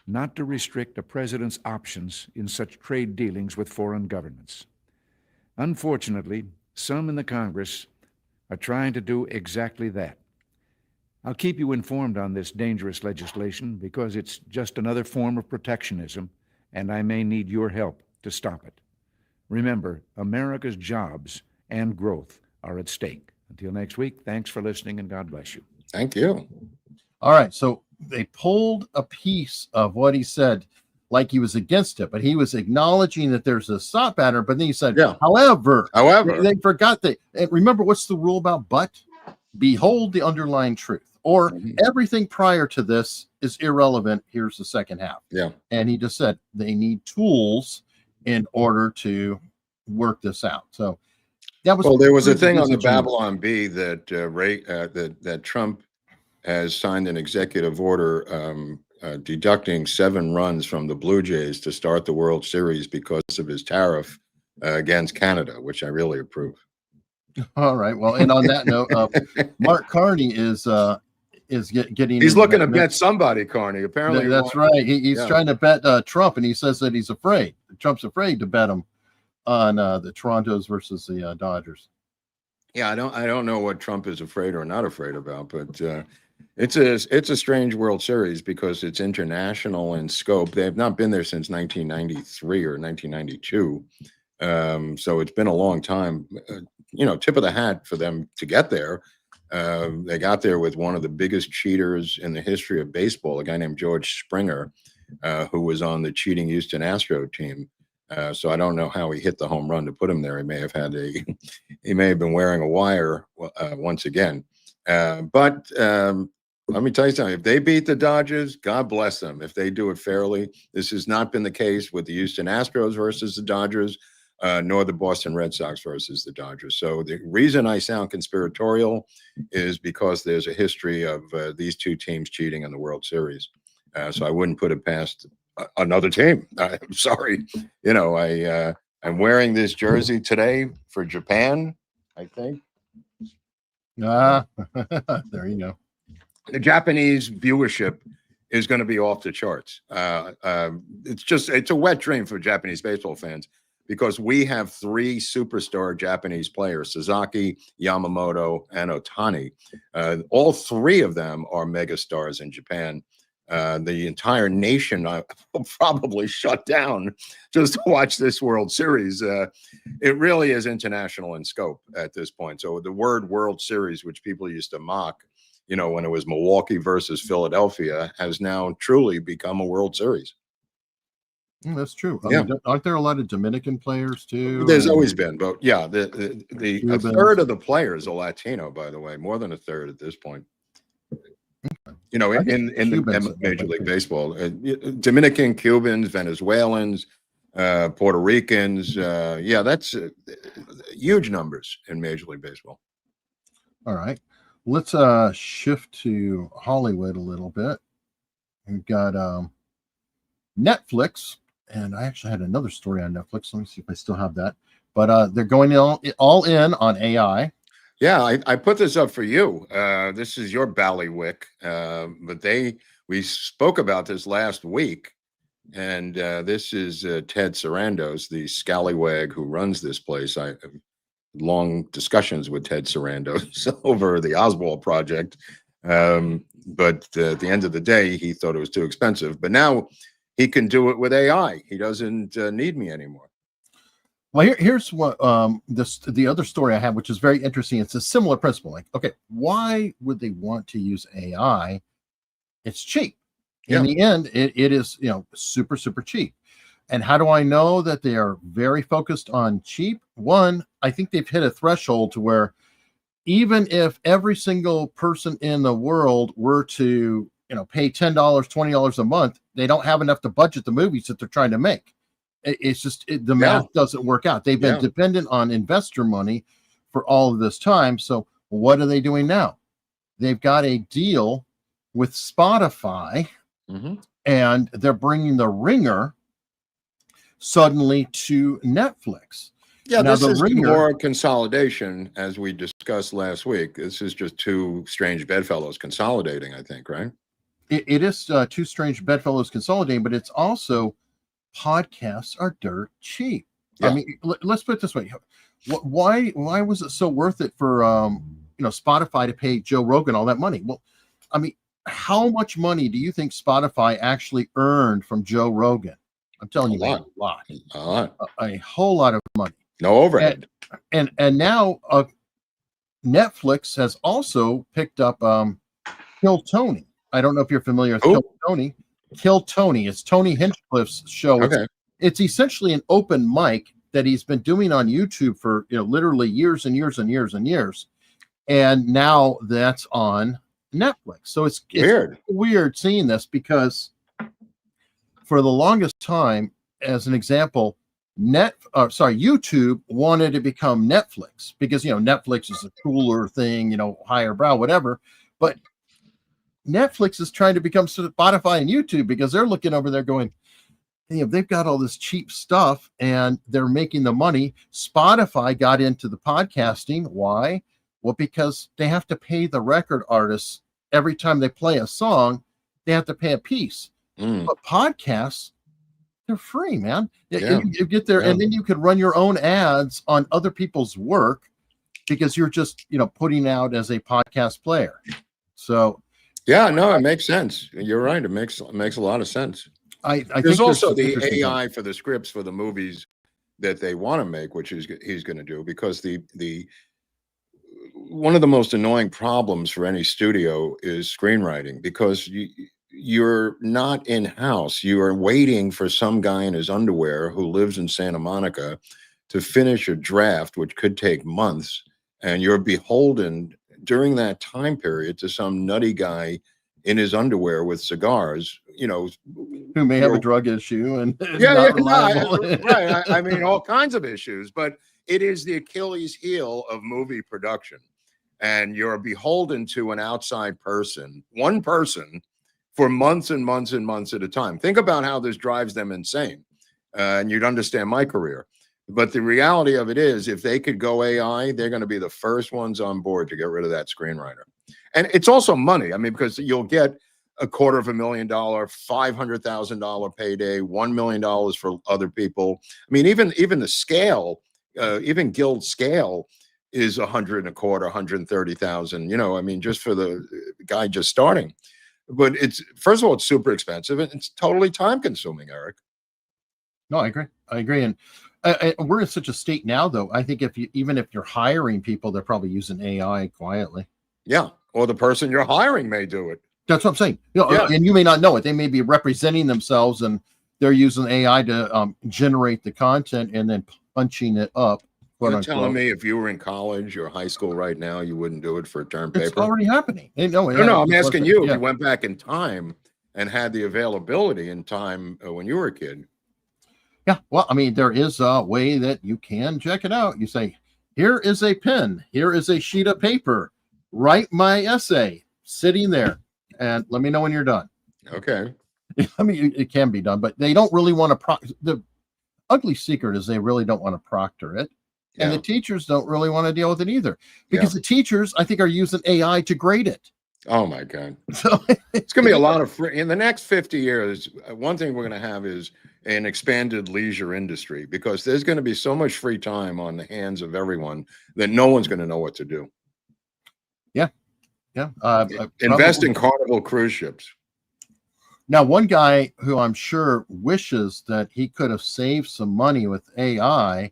not to restrict a president's options in such trade dealings with foreign governments. Unfortunately, some in the Congress are trying to do exactly that. I'll keep you informed on this dangerous legislation because it's just another form of protectionism, and I may need your help to stop it. Remember, America's jobs and growth are at stake. Until next week, thanks for listening, and God bless you. Thank you. All right, so they pulled a piece of what he said like he was against it, but he was acknowledging that there's a stop pattern, but then he said, however, they forgot that. Remember, what's the rule about but? Behold the underlying truth. Or everything prior to this is irrelevant. Here's the second half. Yeah. And he just said they need tools in order to work this out. So that was. Well, there was a thing on the Babylon Bee that that Trump has signed an executive order deducting 7 runs from the Blue Jays to start the World Series because of his tariff against Canada, which I really approve. All right. Well, and on that note, Mark Carney is getting. He's looking to bet somebody, Carney. Apparently, that's right. He's trying to bet Trump, and he says that he's afraid. Trump's afraid to bet him on the Toronto's versus the Dodgers. Yeah, I don't know what Trump is afraid or not afraid about, but it's a strange World Series because it's international in scope. They have not been there since 1993 or 1992, so it's been a long time. Tip of the hat for them to get there. They got there with one of the biggest cheaters in the history of baseball, a guy named George Springer, who was on the cheating Houston Astro team. So I don't know how he hit the home run to put him there. He may have been wearing a wire once again. But let me tell you something. If they beat the Dodgers, God bless them. If they do it fairly, this has not been the case with the Houston Astros versus the Dodgers. Nor the Boston Red Sox versus the Dodgers. So the reason I sound conspiratorial is because there's a history of these two teams cheating in the World Series. So I wouldn't put it past another team. I'm sorry. I'm wearing this jersey today for Japan, I think. There you go. The Japanese viewership is going to be off the charts. It's a wet dream for Japanese baseball fans, because we have 3 superstar Japanese players, Sasaki, Yamamoto, and Ohtani. All 3 of them are megastars in Japan. The entire nation will probably shut down just to watch this World Series. It really is international in scope at this point. So the word World Series, which people used to mock, when it was Milwaukee versus Philadelphia, has now truly become a World Series. That's true. I mean, aren't there a lot of Dominican players too? There's always been, but yeah, a third of the players are Latino, by the way, more than a third at this point. In the Major League Baseball, Dominican, Cubans, Venezuelans, Puerto Ricans, that's huge numbers in Major League Baseball. All right. Let's shift to Hollywood a little bit. We've got Netflix, and I actually had another story on Netflix. Let me see if I still have that. But they're going all in on AI. Yeah, I put this up for you. This is your ballywick, but we spoke about this last week, and this is Ted Sarandos, the scallywag who runs this place. I have long discussions with Ted Sarandos over the Oswald project, but at the end of the day, he thought it was too expensive. But now he can do it with AI. He doesn't need me anymore. Well, here's what the other story I have, which is very interesting. It's a similar principle. Like, okay, why would they want to use AI? It's cheap. In the end, it is, super, super cheap. And how do I know that they are very focused on cheap? One, I think they've hit a threshold to where even if every single person in the world were to, pay $10, $20 a month, they don't have enough to budget the movies that they're trying to make. It's just the math doesn't work out. They've been dependent on investor money for all of this time. So what are they doing now? They've got a deal with Spotify, and they're bringing The Ringer suddenly to Netflix. Yeah, now, this is more consolidation, as we discussed last week. This is just two strange bedfellows consolidating, I think, right? It is two strange bedfellows consolidating, but it's also podcasts are dirt cheap. I mean, let's put it this way: why was it so worth it for Spotify to pay Joe Rogan all that money? Well, I mean, how much money do you think Spotify actually earned from Joe Rogan? I'm telling you, a lot, a whole lot of money. No overhead. And now Netflix has also picked up Kill Tony. I don't know if you're familiar with Kill Tony. Kill Tony. It's Tony Hinchcliffe's show. Okay. It's essentially an open mic that he's been doing on YouTube for literally years and years and years and years. And now that's on Netflix. So it's weird seeing this, because for the longest time, as an example, YouTube wanted to become Netflix because Netflix is a cooler thing, higher brow, whatever. But Netflix is trying to become Spotify and YouTube because they're looking over there going, they've got all this cheap stuff and they're making the money. Spotify got into the podcasting. Why? Well, because they have to pay the record artists every time they play a song. They have to pay a piece. But podcasts, they're free, man. You get there, and then you could run your own ads on other people's work because you're just putting out as a podcast player. So it makes sense. You're right. It makes a lot of sense. I There's also the AI for the scripts for the movies that they want to make, which he's going to do, because the one of the most annoying problems for any studio is screenwriting, because you're not in-house. You are waiting for some guy in his underwear who lives in Santa Monica to finish a draft, which could take months, and you're beholden during that time period to some nutty guy in his underwear with cigars, who may have a drug issue and right. I mean, all kinds of issues, but it is the Achilles heel of movie production, and you're beholden to an outside person, one person, for months and months and months at a time. Think about how this drives them insane, and you'd understand my career. But the reality of it is, if they could go AI, they're going to be the first ones on board to get rid of that screenwriter. And it's also money. I mean, because you'll get $250,000, $500,000 payday, $1 million for other people. I mean, even the scale, even Guild scale is $125,000, $130,000. I mean, just for the guy just starting. But first of all, it's super expensive, and it's totally time consuming, Eric. No, I agree. And we're in such a state now, though. I think even if you're hiring people, they're probably using AI quietly. Yeah. Or the person you're hiring may do it. That's what I'm saying. And you may not know it. They may be representing themselves and they're using AI to generate the content and then punching it up. You're telling me if you were in college or high school right now, you wouldn't do it for a term paper? It's already happening. No, I'm asking you if you went back in time and had the availability in time when you were a kid. Yeah, well, I mean, there is a way that you can check it out. You say, here is a pen, here is a sheet of paper. write my essay sitting there, and let me know when you're done. Okay. I mean, it can be done, but they don't really want to. The ugly secret is they really don't want to proctor it. And the teachers don't really want to deal with it either, because the teachers, I think, are using AI to grade it. Oh my God. So it's going to be a lot of free in the next 50 years. One thing we're going to have is an expanded leisure industry, because there's going to be so much free time on the hands of everyone that no one's going to know what to do. Yeah. Yeah. Invest in Carnival cruise ships. Now, one guy who I'm sure wishes that he could have saved some money with AI,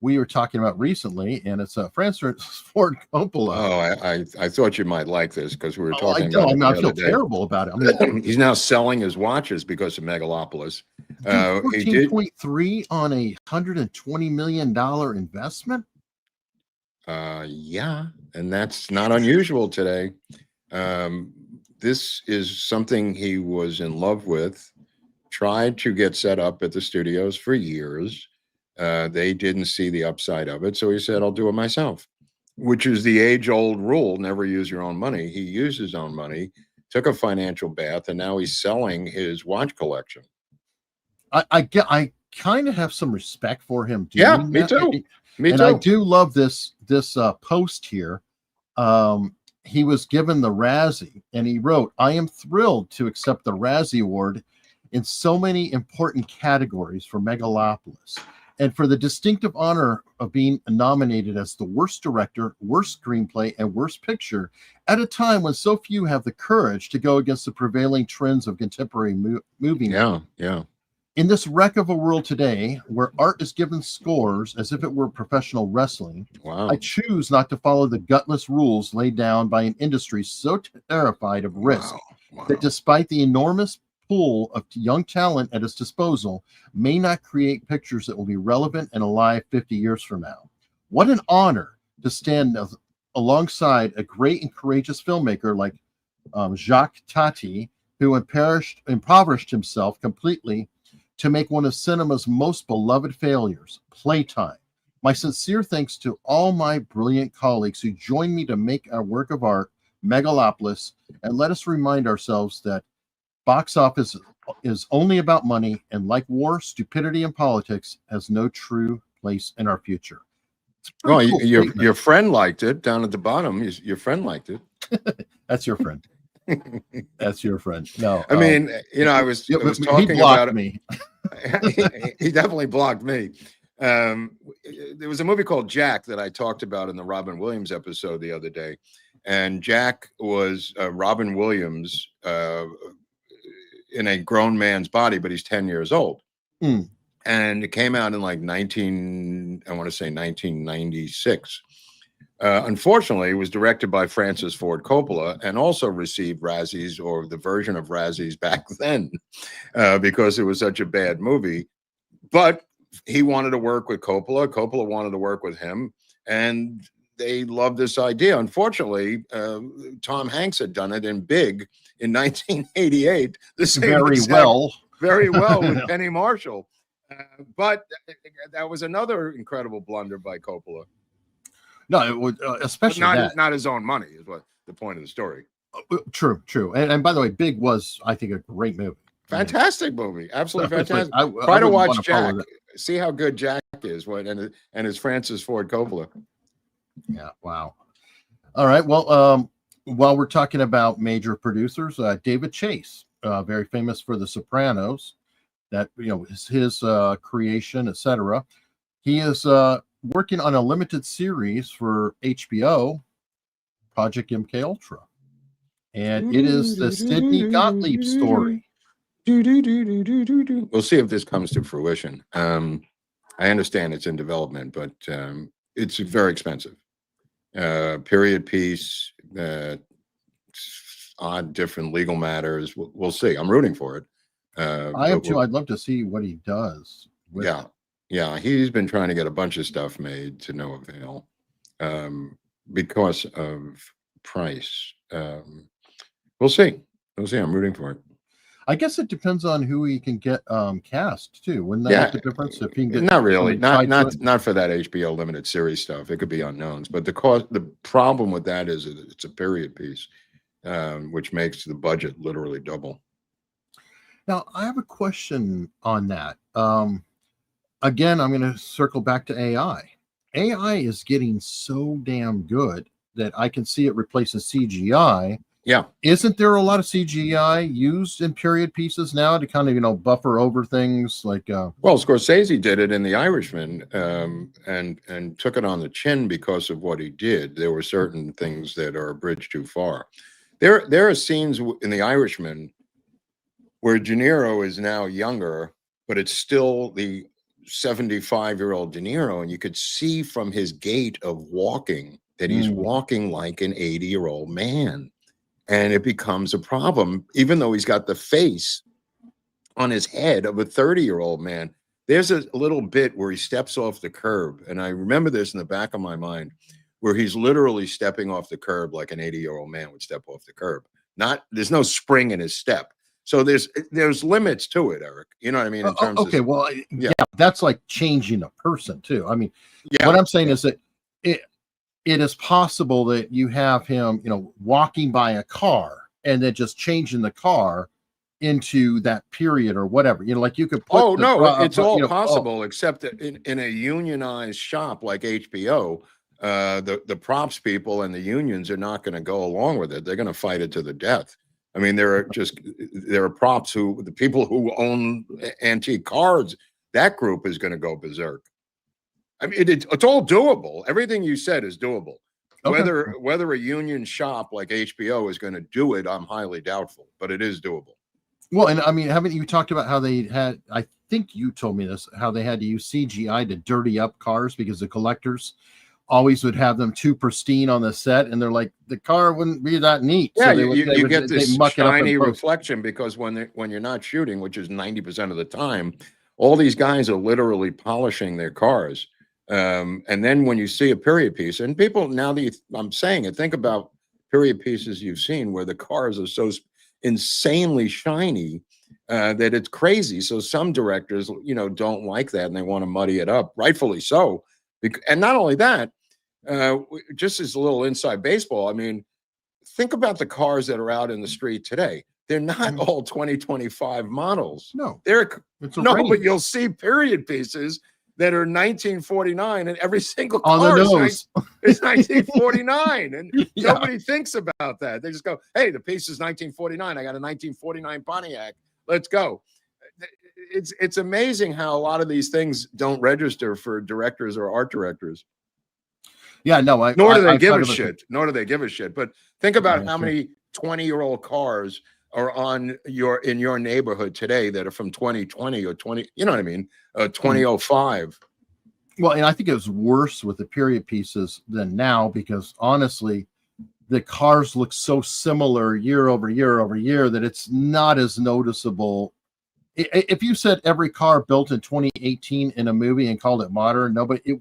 we were talking about recently, and it's Francis Ford Coppola. Oh, I thought you might like this, because we were talking about it. I feel terrible about it. I mean, he's now selling his watches because of Megalopolis. 14.3 on a $120 million investment. Yeah, and that's not unusual today. This is something he was in love with, tried to get set up at the studios for years. They didn't see the upside of it, so he said, I'll do it myself, which is the age-old rule, never use your own money. He used his own money, took a financial bath, and now he's selling his watch collection. I kind of have some respect for him doing that. Me too. Me too. I do love this post here. He was given the Razzie, and he wrote, I am thrilled to accept the Razzie Award in so many important categories for Megalopolis, and for the distinctive honor of being nominated as the worst director, worst screenplay, and worst picture at a time when so few have the courage to go against the prevailing trends of contemporary movie. Yeah. In this wreck of a world today, where art is given scores as if it were professional wrestling, I choose not to follow the gutless rules laid down by an industry so terrified of risk that, despite the enormous pool of young talent at its disposal, may not create pictures that will be relevant and alive 50 years from now. What an honor to stand alongside a great and courageous filmmaker like Jacques Tati, who impoverished himself completely to make one of cinema's most beloved failures, Playtime. My sincere thanks to all my brilliant colleagues who joined me to make our work of art, Megalopolis, and let us remind ourselves that box office is only about money, and like war, stupidity, and politics has no true place in our future. Well, cool your friend liked it down at the bottom. Your friend liked it. That's your friend. That's your friend. No, I mean, I was talking about me. He definitely blocked me. There was a movie called Jack that I talked about in the Robin Williams episode the other day, and Jack was Robin Williams in a grown man's body, but he's 10 years old. And it came out in like 1996. Unfortunately, it was directed by Francis Ford Coppola and also received Razzies, or the version of Razzies back then, because it was such a bad movie. But he wanted to work with Coppola. Coppola wanted to work with him, and they loved this idea. Unfortunately, Tom Hanks had done it in Big in 1988. Very well with Penny Marshall. But that was another incredible blunder by Coppola. No, it would, especially not his own money is what the point of the story. True. And by the way, Big was, I think, a great movie. Fantastic movie, absolutely fantastic. Try to watch Jack. See how good Jack is. And it's Francis Ford Coppola. Yeah. Wow. All right. Well, while we're talking about major producers, David Chase, very famous for The Sopranos, that is his creation, etc. He is working on a limited series for HBO, Project MKUltra, and it is the Sidney Gottlieb story. We'll see if this comes to fruition. I understand it's in development, but it's very expensive. Period piece, odd, different legal matters. We'll see. I'm rooting for it. I am too. I'd love to see what he does. Yeah, he's been trying to get a bunch of stuff made to no avail because of price. We'll see. I'm rooting for it. I guess it depends on who he can get cast too. Wouldn't that make the difference if he can get not really, somebody tied to it? not for that HBO limited series stuff. It could be unknowns, but the problem with that is that it's a period piece, which makes the budget literally double. Now, I have a question on that. Again, I'm going to circle back to AI. AI is getting so damn good that I can see it replacing CGI. Yeah. Isn't there a lot of CGI used in period pieces now to kind of, buffer over things like well, Scorsese did it in The Irishman, and took it on the chin because of what he did. There were certain things that are a bridge too far. There are scenes in The Irishman where De Niro is now younger, but it's still the 75-year-old De Niro, and you could see from his gait of walking that he's walking like an 80-year-old man. And it becomes a problem, even though he's got the face on his head of a 30-year-old man. There's a little bit where he steps off the curb, and I remember this in the back of my mind, where he's literally stepping off the curb like an 80-year-old man would step off the curb. There's no spring in his step. So there's limits to it, Eric. You know what I mean? In terms okay, of, well, yeah, that's like changing a person too. I mean, what I'm saying is that it is possible that you have him, walking by a car and then just changing the car into that period or whatever. Like you could put. It's all possible, except that in a unionized shop like HBO, the props people and the unions are not going to go along with it. They're going to fight it to the death. I mean, there are props the people who own antique cars, that group is going to go berserk. I mean, it's all doable. Everything you said is doable. Okay. Whether a union shop like HBO is going to do it, I'm highly doubtful, but it is doable. Well, and I mean, haven't you talked about how they had, I think you told me this, how they had to use CGI to dirty up cars because the collectors always would have them too pristine on the set, and they're like, the car wouldn't be that neat. Yeah, so you get this shiny reflection because when you're not shooting, which is 90% of the time, all these guys are literally polishing their cars. And then when you see a period piece, and people, now that I'm saying it, think about period pieces you've seen where the cars are so insanely shiny that it's crazy. So some directors, don't like that and they want to muddy it up, rightfully so. And not only that, just as a little inside baseball, I mean, think about the cars that are out in the street today. They're not all 2025 models. No, but you'll see period pieces that are 1949, and every single car on the nose is 1949, and nobody thinks about that. They just go, "Hey, the piece is 1949. I got a 1949 Pontiac. Let's go." It's amazing how a lot of these things don't register for directors or art directors. Yeah, no, nor do they give a shit. Nor do they give a shit. But think about how many 20-year-old cars are in your neighborhood today that are from 2020 or 20. You know what I mean? 2005. Well, and I think it was worse with the period pieces than now because honestly, the cars look so similar year over year over year that it's not as noticeable. If you said every car built in 2018 in a movie and called it modern,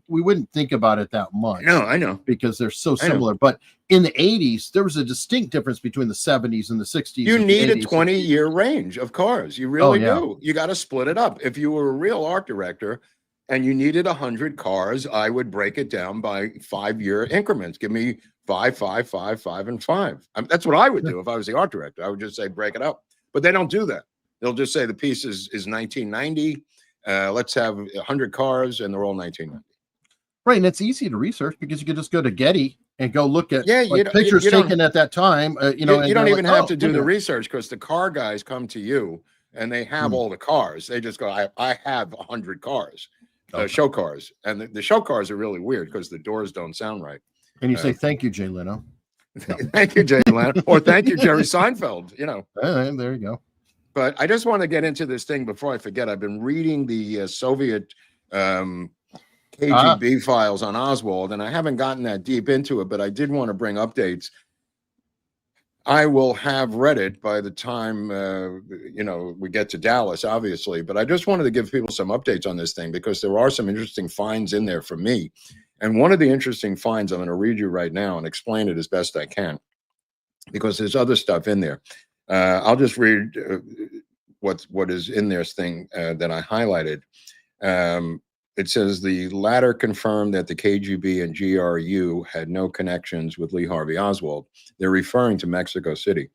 we wouldn't think about it that much. No, I know. Because they're so similar. But in the 80s, there was a distinct difference between the 70s and the 60s. You need a 20-year range of cars. You really do. You got to split it up. If you were a real art director and you needed 100 cars, I would break it down by 5-year increments. Give me 5, 5, 5, 5, and 5. That's what I would do if I was the art director. I would just say break it up. But they don't do that. They'll just say the piece is 1990. Let's have 100 cars, and they're all 1990. Right, and it's easy to research because you can just go to Getty and go look at pictures taken at that time. You don't even have to do the research because the car guys come to you and they have all the cars. They just go, I have 100 cars, show cars, and the show cars are really weird because the doors don't sound right. And you say, "Thank you, Jay Leno." Thank you, Jay Leno, or thank you, Jerry Seinfeld. There you go. But I just want to get into this thing before I forget. I've been reading the Soviet KGB files on Oswald, and I haven't gotten that deep into it, but I did want to bring updates. I will have read it by the time, we get to Dallas, obviously, but I just wanted to give people some updates on this thing because there are some interesting finds in there for me. And one of the interesting finds I'm going to read you right now and explain it as best I can because there's other stuff in there. I'll just read what is in this thing that I highlighted. It says the latter confirmed that the KGB and GRU had no connections with Lee Harvey Oswald. They're referring to Mexico City.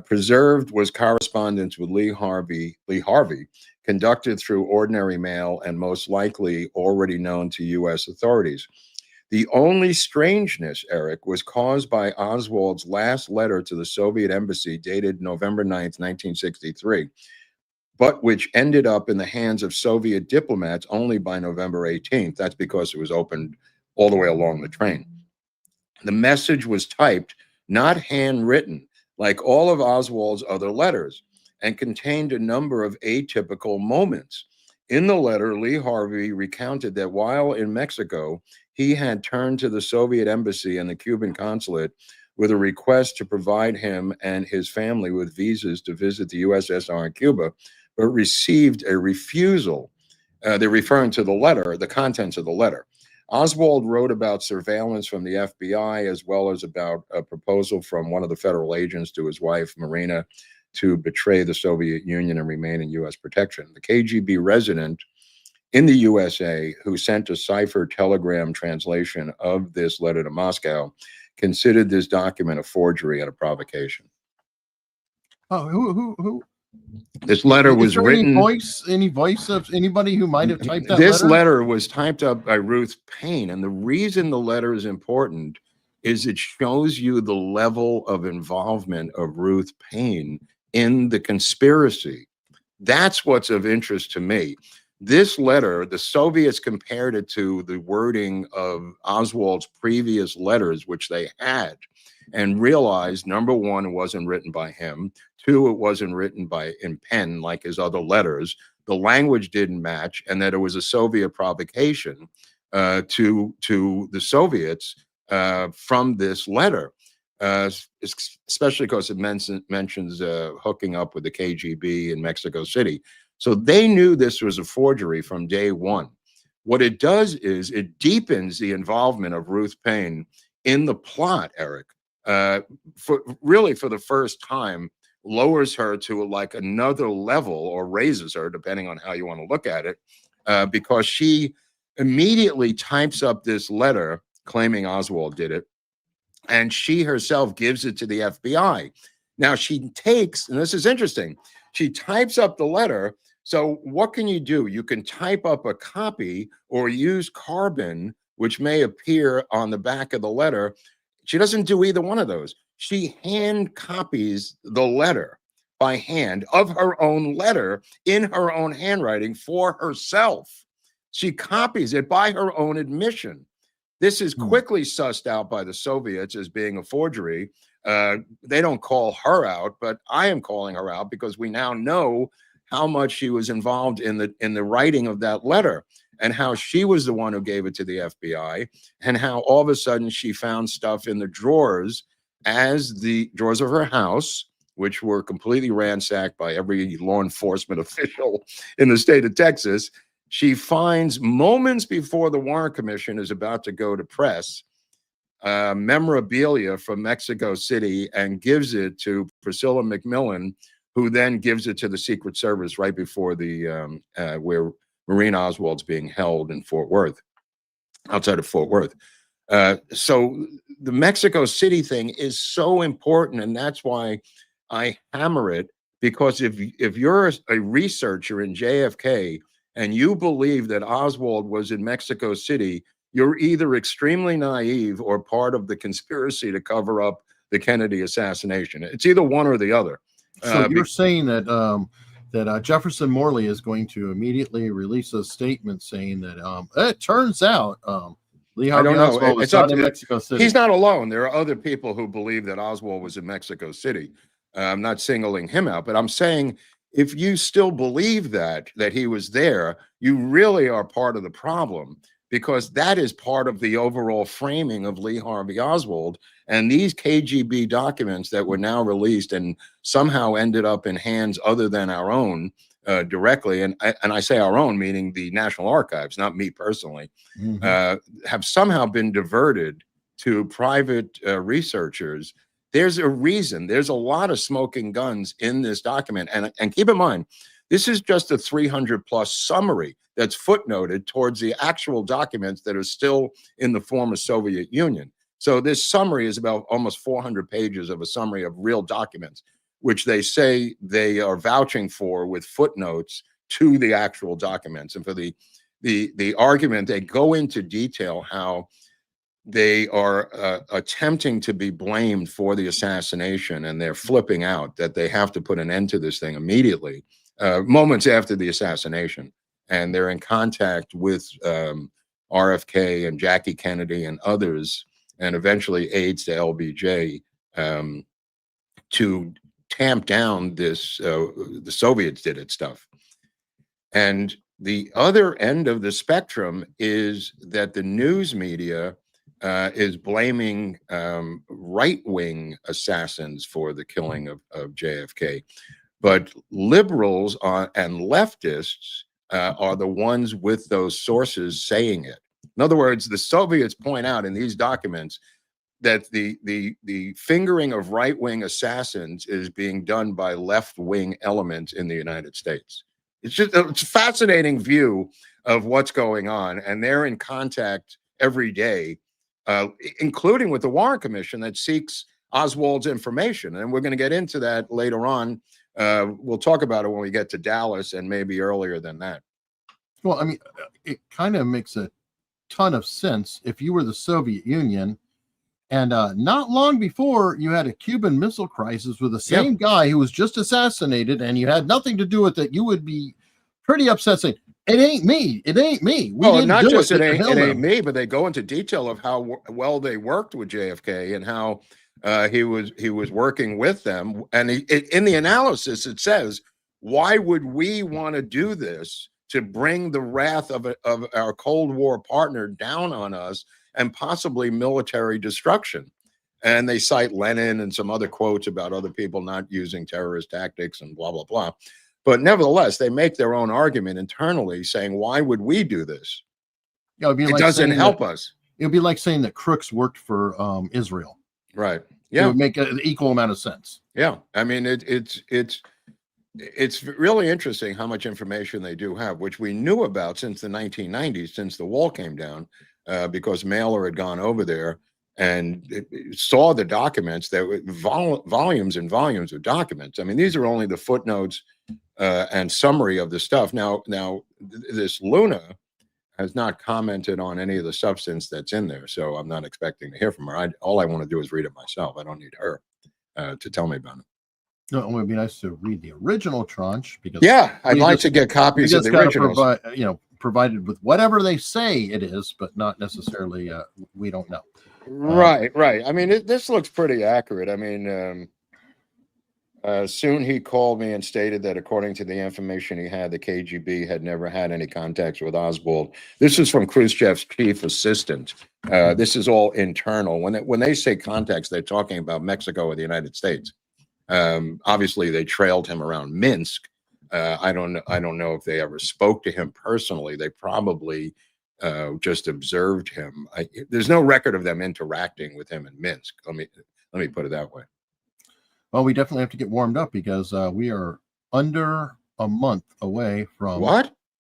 Preserved was correspondence with Lee Harvey, conducted through ordinary mail and most likely already known to U.S. authorities. The only strangeness, Eric, was caused by Oswald's last letter to the Soviet embassy dated November 9th, 1963, but which ended up in the hands of Soviet diplomats only by November 18th. That's because it was opened all the way along the train. The message was typed, not handwritten, like all of Oswald's other letters, and contained a number of atypical moments. In the letter, Lee Harvey recounted that while in Mexico, he had turned to the Soviet embassy and the Cuban consulate with a request to provide him and his family with visas to visit the USSR and Cuba, but received a refusal. They're referring to the letter, the contents of the letter. Oswald wrote about surveillance from the FBI, as well as about a proposal from one of the federal agents to his wife, Marina, to betray the Soviet Union and remain in U.S. protection. The KGB resident in the USA who sent a cipher telegram translation of this letter to Moscow considered this document a forgery and a provocation. Oh, who? This letter was written. Any voice of anybody who might have typed that This letter? letter was typed up by Ruth Payne, and the reason the letter is important is it shows you the level of involvement of Ruth Payne in the conspiracy. That's what's of interest to me. This letter, the Soviets compared it to the wording of Oswald's previous letters, which they had, and realized, number one, it wasn't written by him. Two, it wasn't written in pen like his other letters. The language didn't match, and that it was a Soviet provocation to the Soviets from this letter, especially because it mentions hooking up with the KGB in Mexico City. So they knew this was a forgery from day one. What it does is it deepens the involvement of Ruth Payne in the plot, Eric, for the first time, lowers her to like another level, or raises her, depending on how you want to look at it, because she immediately types up this letter claiming Oswald did it, and she herself gives it to the FBI. Now she takes, and this is interesting, she types up the letter. So what can you do? You can type up a copy or use carbon, which may appear on the back of the letter. She doesn't do either one of those. She hand copies the letter by hand of her own letter in her own handwriting for herself. She copies it by her own admission. This is quickly sussed out by the Soviets as being a forgery. They don't call her out, but I am calling her out because we now know how much she was involved in the writing of that letter, and how she was the one who gave it to the FBI, and how all of a sudden she found stuff in the drawers, as the drawers of her house, which were completely ransacked by every law enforcement official in the state of Texas. She finds, moments before the Warren Commission is about to go to press, memorabilia from Mexico City, and gives it to Priscilla McMillan, who then gives it to the Secret Service right before the where Maureen Oswald's being held in Fort Worth, outside of Fort Worth. So the Mexico City thing is so important, and that's why I hammer it, because if you're a researcher in JFK and you believe that Oswald was in Mexico City, you're either extremely naive or part of the conspiracy to cover up the Kennedy assassination. It's either one or the other. So you're saying that Jefferson Morley is going to immediately release a statement saying that it turns out Lee Harvey Oswald was not in Mexico City. He's not alone. There are other people who believe that Oswald was in Mexico City. I'm not singling him out, but I'm saying if you still believe that he was there, you really are part of the problem, because that is part of the overall framing of Lee Harvey Oswald. And these KGB documents that were now released and somehow ended up in hands other than our own directly, and I say our own, meaning the National Archives, not me personally, have somehow been diverted to private researchers There's a reason. There's a lot of smoking guns in this document. And keep in mind, this is just a 300-plus summary that's footnoted towards the actual documents that are still in the former Soviet Union. So this summary is about almost 400 pages of a summary of real documents, which they say they are vouching for with footnotes to the actual documents. And for the argument, they go into detail how they are attempting to be blamed for the assassination, and they're flipping out that they have to put an end to this thing immediately, moments after the assassination. And they're in contact with RFK and Jackie Kennedy and others, and eventually aides to LBJ, to tamp down this, the Soviets did it stuff. And the other end of the spectrum is that the news media is blaming right-wing assassins for the killing of JFK. But liberals and leftists are the ones with those sources saying it. In other words, the Soviets point out in these documents that the fingering of right-wing assassins is being done by left-wing elements in the United States. It's a fascinating view of what's going on, and they're in contact every day, including with the Warren Commission that seeks Oswald's information. And we're going to get into that later on. We'll talk about it when we get to Dallas, and maybe earlier than that. Well, I mean, it kind of makes a ton of sense if you were the Soviet Union, and not long before you had a Cuban Missile Crisis with the same guy who was just assassinated, and you had nothing to do with it, you would be pretty upset saying, "It ain't me. It ain't me." Well, not just it ain't me, but they go into detail of how well they worked with JFK and how he was working with them. And in the analysis, it says, "Why would we want to do this to bring the wrath of our Cold War partner down on us and possibly military destruction?" And they cite Lenin and some other quotes about other people not using terrorist tactics and blah, blah, blah. But nevertheless, they make their own argument internally saying, why would we do this? Yeah, it like doesn't help us. It would be like saying that crooks worked for Israel. Right. Yeah. It would make an equal amount of sense. Yeah. I mean, it's really interesting how much information they do have, which we knew about since the 1990s, since the wall came down, because Mailer had gone over there and saw the documents. There were volumes and volumes of documents. I mean, these are only the footnotes and summary of the stuff. Now, this Luna has not commented on any of the substance that's in there, so I'm not expecting to hear from her. All I want to do is read it myself. I don't need her to tell me about it. No, it would be nice to read the original tranche, because I'd like to get copies of the originals. Provided with whatever they say it is, but not necessarily. We don't know. Right. I mean, this looks pretty accurate. I mean, soon he called me and stated that according to the information he had, the KGB had never had any contacts with Oswald. This is from Khrushchev's chief assistant. This is all internal. When they say contacts, they're talking about Mexico or the United States. Obviously, they trailed him around Minsk. I don't know if they ever spoke to him personally. They probably just observed him. There's no record of them interacting with him in Minsk. Let me put it that way. Well, we definitely have to get warmed up, because we are under a month away from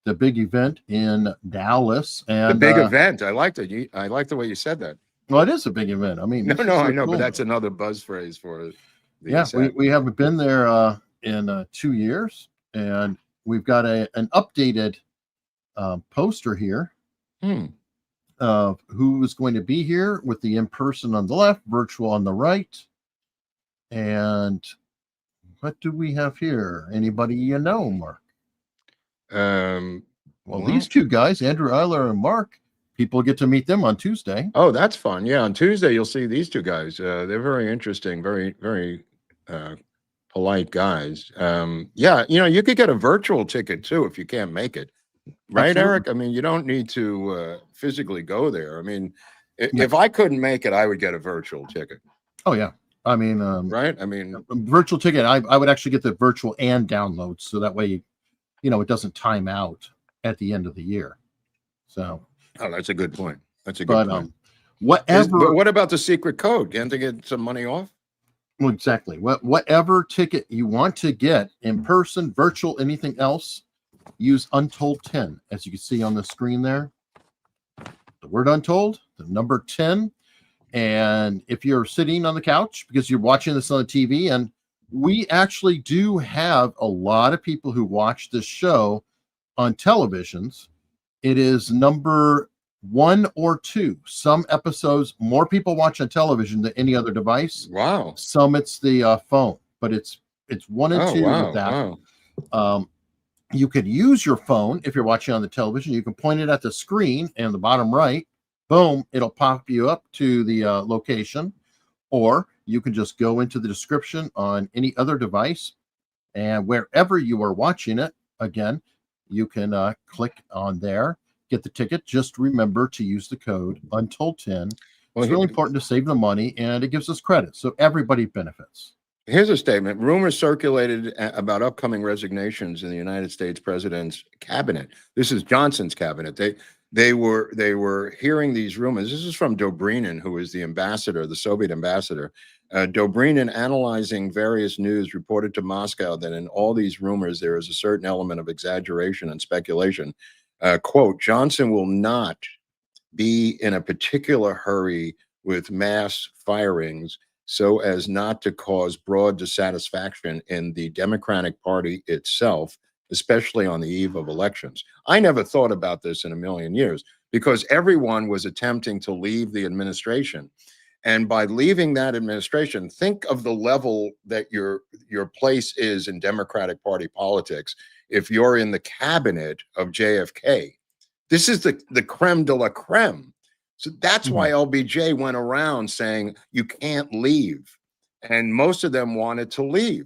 the big event in Dallas. And the big event. I like the way you said that. Well, it is a big event. I mean, no, I know, cool. But that's another buzz phrase for it. We haven't been there in 2 years, and we've got an updated poster here of who is going to be here, with the in-person on the left, virtual on the right. And what do we have here? Anybody you know, Mark? Well, these two guys, Andrew Eiler and Mark, people get to meet them on Tuesday. Oh, that's fun. Yeah, on Tuesday, you'll see these two guys. They're very interesting, very, very polite guys. Yeah, you could get a virtual ticket too if you can't make it. Right, absolutely. Eric? I mean, you don't need to physically go there. I mean, if I couldn't make it, I would get a virtual ticket. Oh, yeah. I mean, right? I mean, a virtual ticket, I would actually get the virtual and download, so that way, it doesn't time out at the end of the year. So. Oh, that's a good point. That's a good point. Whatever. But what about the secret code? Can't they get some money off? Well, exactly. Whatever ticket you want to get, in person, virtual, anything else, use Untold 10, as you can see on the screen there. The word Untold, the number 10. And if you're sitting on the couch because you're watching this on the TV, and we actually do have a lot of people who watch this show on televisions, it is number 1 or 2. Some episodes, more people watch on television than any other device. Wow. Some it's the phone, but it's 1 and 2 wow, with that. wow. You could use your phone if you're watching on the television. You can point it at the screen and the bottom right. Boom, it'll pop you up to the location. Or you can just go into the description on any other device, and wherever you are watching it, again, you can click on there, get the ticket. Just remember to use the code Untold10. Well, it's really important to save the money, and it gives us credit, so everybody benefits. Here's a statement. Rumors circulated about upcoming resignations in the United States president's cabinet. This is Johnson's cabinet. They were hearing these rumors. This is from Dobrynin, who is the ambassador, the Soviet ambassador. Dobrynin, analyzing various news, reported to Moscow that in all these rumors, there is a certain element of exaggeration and speculation. Quote, Johnson will not be in a particular hurry with mass firings so as not to cause broad dissatisfaction in the Democratic Party itself, especially on the eve of elections. I never thought about this in a million years because everyone was attempting to leave the administration. And by leaving that administration, think of the level that your place is in Democratic Party politics. If you're in the cabinet of JFK, this is the creme de la creme. So that's why LBJ went around saying you can't leave. And most of them wanted to leave.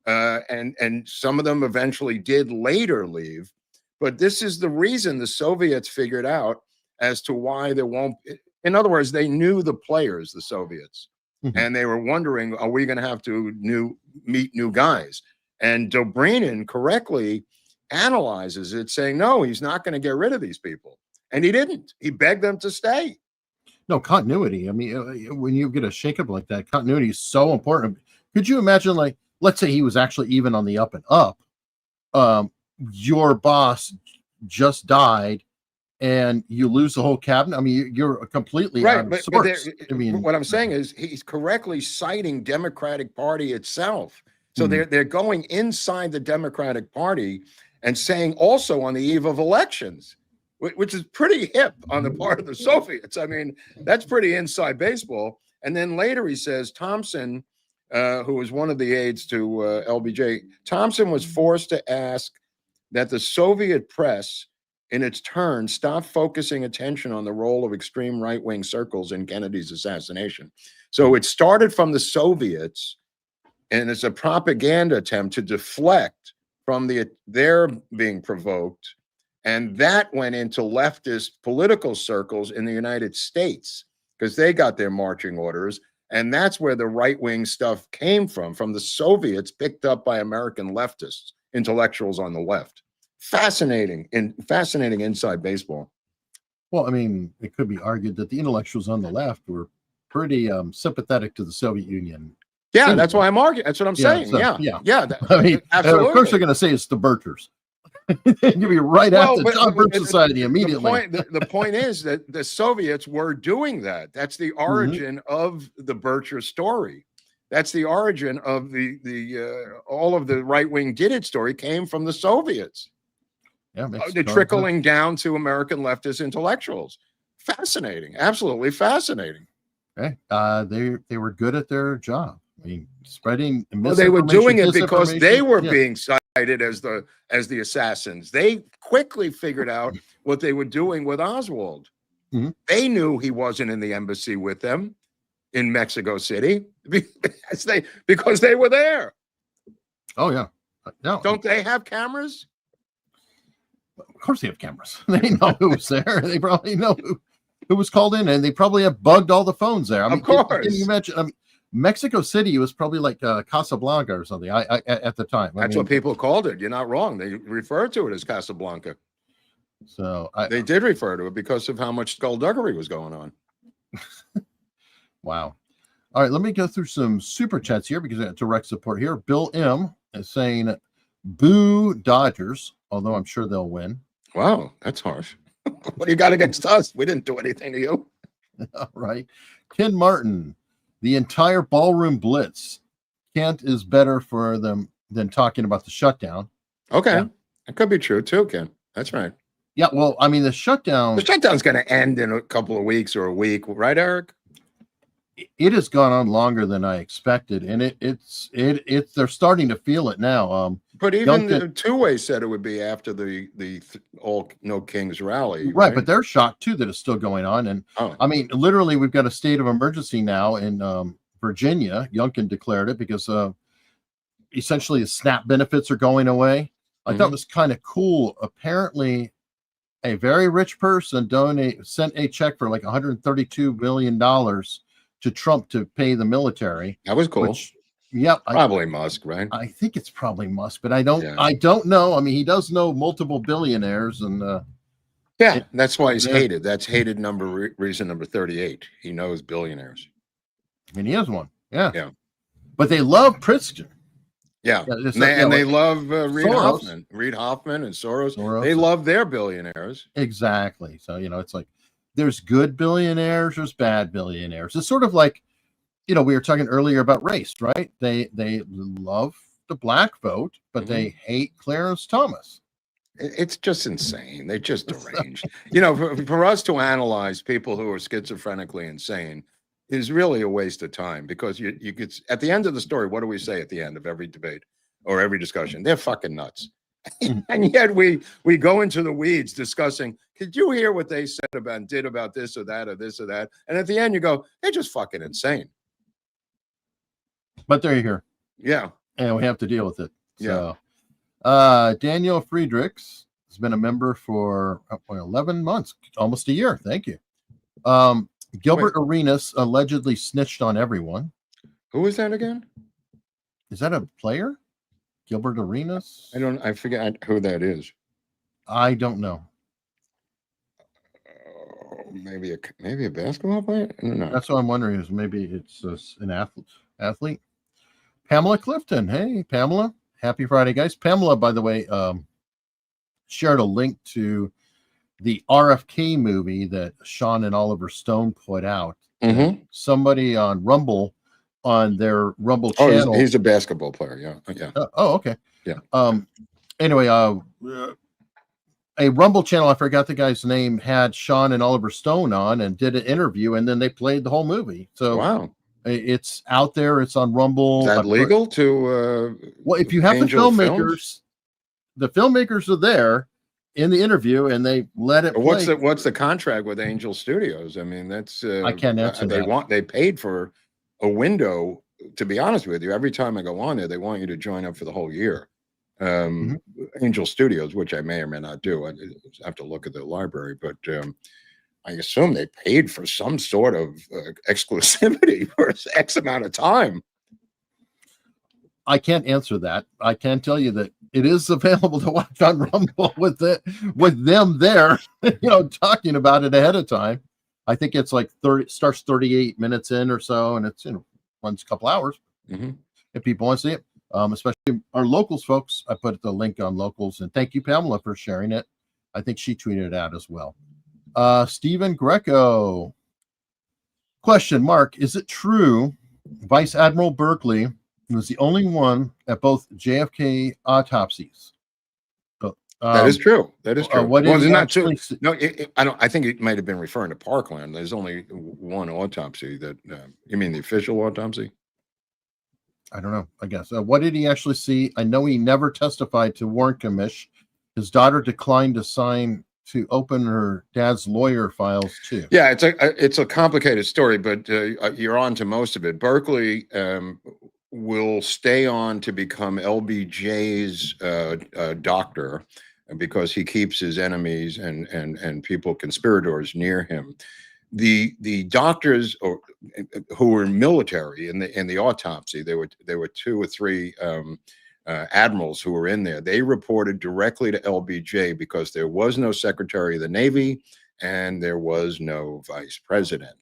And some of them eventually did later leave. But this is the reason the Soviets figured out as to why there won't. In other words, they knew the players, the Soviets, and they were wondering, are we going to have to meet new guys? And Dobrynin correctly analyzes it, saying, no, he's not going to get rid of these people. And he didn't. He begged them to stay. No, continuity. I mean, when you get a shakeup like that, continuity is so important. Could you imagine, like, let's say he was actually even on the up and up. Your boss just died, and you lose the whole cabinet. I mean, you're completely out of sorts. I mean, what I'm saying is he's correctly citing Democratic Party itself. So they're going inside the Democratic Party and saying also on the eve of elections, which is pretty hip on the part of the Soviets. I mean, that's pretty inside baseball. And then later he says Thompson, who was one of the aides to LBJ, Thompson was forced to ask that the Soviet press, in its turn, stop focusing attention on the role of extreme right-wing circles in Kennedy's assassination. So it started from the Soviets, and it's a propaganda attempt to deflect from their being provoked. And that went into leftist political circles in the United States because they got their marching orders. And that's where the right-wing stuff came from the Soviets, picked up by American leftists, intellectuals on the left. Fascinating inside baseball. Well, I mean, it could be argued that the intellectuals on the left were pretty sympathetic to the Soviet Union. Yeah, anyway. That's why I'm arguing. That's what I'm saying. So, yeah. I mean, absolutely. Of course, they're going to say it's the Birchers. You'll be right at the John Birch Society immediately. The point is that the Soviets were doing that. That's the origin of the Bircher story. That's the origin of the all of the right-wing did it story came from the Soviets. Yeah, the trickling down to American leftist intellectuals. Fascinating, absolutely fascinating. Okay, they were good at their job. I mean, spreading. Well, they were doing it because they were being cited as the assassins. They quickly figured out what they were doing with Oswald. They knew he wasn't in the embassy with them in Mexico City because they were there. Oh yeah, no. Don't they have cameras? Of course they have cameras. They know who was there. They probably know who was called in, and they probably have bugged all the phones there. I mean, of course. Can you imagine? I mean, Mexico City was probably like Casablanca or something. At the time. That's what people called it. You're not wrong. They referred to it as Casablanca. So they did refer to it because of how much skullduggery was going on. Wow. All right, let me go through some super chats here because I got direct support here. Bill M is saying, "Boo Dodgers," although I'm sure they'll win. Wow, that's harsh. What do you got against us? We didn't do anything to you. All right. Ken Martin, the entire ballroom blitz. Kent is better for them than talking about the shutdown. Okay. Yeah. That could be true too, Ken. That's right. Yeah, well, I mean, the shutdown's going to end in a couple of weeks or a week, right, Eric? It has gone on longer than I expected, and it's they're starting to feel it now. But even the two-way said it would be after the all no Kings rally, right? But they're shocked too that it's still going on. And I mean, literally, we've got a state of emergency now in Virginia. Youngkin declared it because essentially the SNAP benefits are going away. I thought it was kind of cool. Apparently, a very rich person sent a check for like $132 million to Trump to pay the military. That was cool. Yeah, probably Musk, right? I think it's probably Musk, but I don't know. I mean, he does know multiple billionaires, and that's why he's hated. That's hated reason number 38. He knows billionaires, and he has one. Yeah. But they love Pritzker. Yeah, and they love Reid Hoffman and Soros. They love their billionaires. Exactly. So it's like there's good billionaires, there's bad billionaires. It's sort of like, we were talking earlier about race, right? They love the black vote, but they hate Clarence Thomas. It's just insane. They're just deranged. For us to analyze people who are schizophrenically insane is really a waste of time, because you could, at the end of the story, what do we say at the end of every debate or every discussion? They're fucking nuts. And yet we go into the weeds discussing, did you hear what they said about and did about this or that or this or that? And at the end you go, they're just fucking insane. But they're here. Yeah. And we have to deal with it. Yeah. So Daniel Friedrichs has been a member for 11 months, almost a year. Thank you. Gilbert Arenas allegedly snitched on everyone. Who is that again? Is that a player? Gilbert Arenas? I forget who that is. I don't know. Maybe a basketball player? No. That's what I'm wondering, is maybe it's an athlete. Pamela Clifton. Hey, Pamela. Happy Friday, guys. Pamela, by the way, shared a link to the RFK movie that Sean and Oliver Stone put out. Somebody on Rumble, on their Rumble channel. He's a basketball player. Yeah. Okay. Yeah. Anyway, a Rumble channel, I forgot the guy's name, had Sean and Oliver Stone on and did an interview, and then they played the whole movie. So wow. It's out there. It's on Rumble. Is that legal to? Well, if you have the filmmakers, the filmmakers are there in the interview, and they let it. What's the contract with Angel Studios? I mean, that's I can't answer that. They paid for a window. To be honest with you, every time I go on there, they want you to join up for the whole year. Angel Studios, which I may or may not do. I have to look at the library, but I assume they paid for some sort of exclusivity for X amount of time. I can't answer that. I can tell you that it is available to watch on Rumble with them there, talking about it ahead of time. I think it's like starts 38 minutes in or so, and it's runs a couple hours. If people want to see it, especially our locals folks, I put the link on locals, and thank you, Pamela, for sharing it. I think she tweeted it out as well. Stephen Greco. Question, Mark, is it true Vice Admiral Berkeley was the only one at both JFK autopsies? That is true. That is true. Not true. No, I think it might have been referring to Parkland. There's only one autopsy. That you mean the official autopsy? I don't know. I guess. What did he actually see? I know he never testified to Warren Commission. His daughter declined to sign to open her dad's lawyer files too. Yeah, it's a complicated story, but you're on to most of it. Berkeley will stay on to become LBJ's doctor because he keeps his enemies and people, conspirators, near him. The doctors who were military in the autopsy, there were 2 or 3 admirals who were in there. They reported directly to LBJ because there was no Secretary of the Navy and there was no vice president.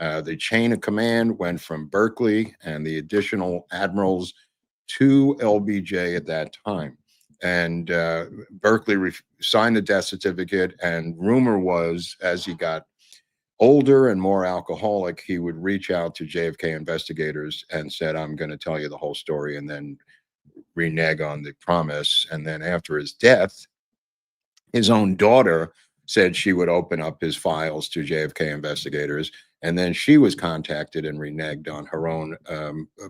The chain of command went from Berkeley and the additional admirals to LBJ at that time. And Berkeley signed the death certificate, and rumor was, as he got older and more alcoholic, he would reach out to JFK investigators and said, I'm going to tell you the whole story, and then renege on the promise. And then after his death, his own daughter said she would open up his files to JFK investigators, and then she was contacted and reneged on her own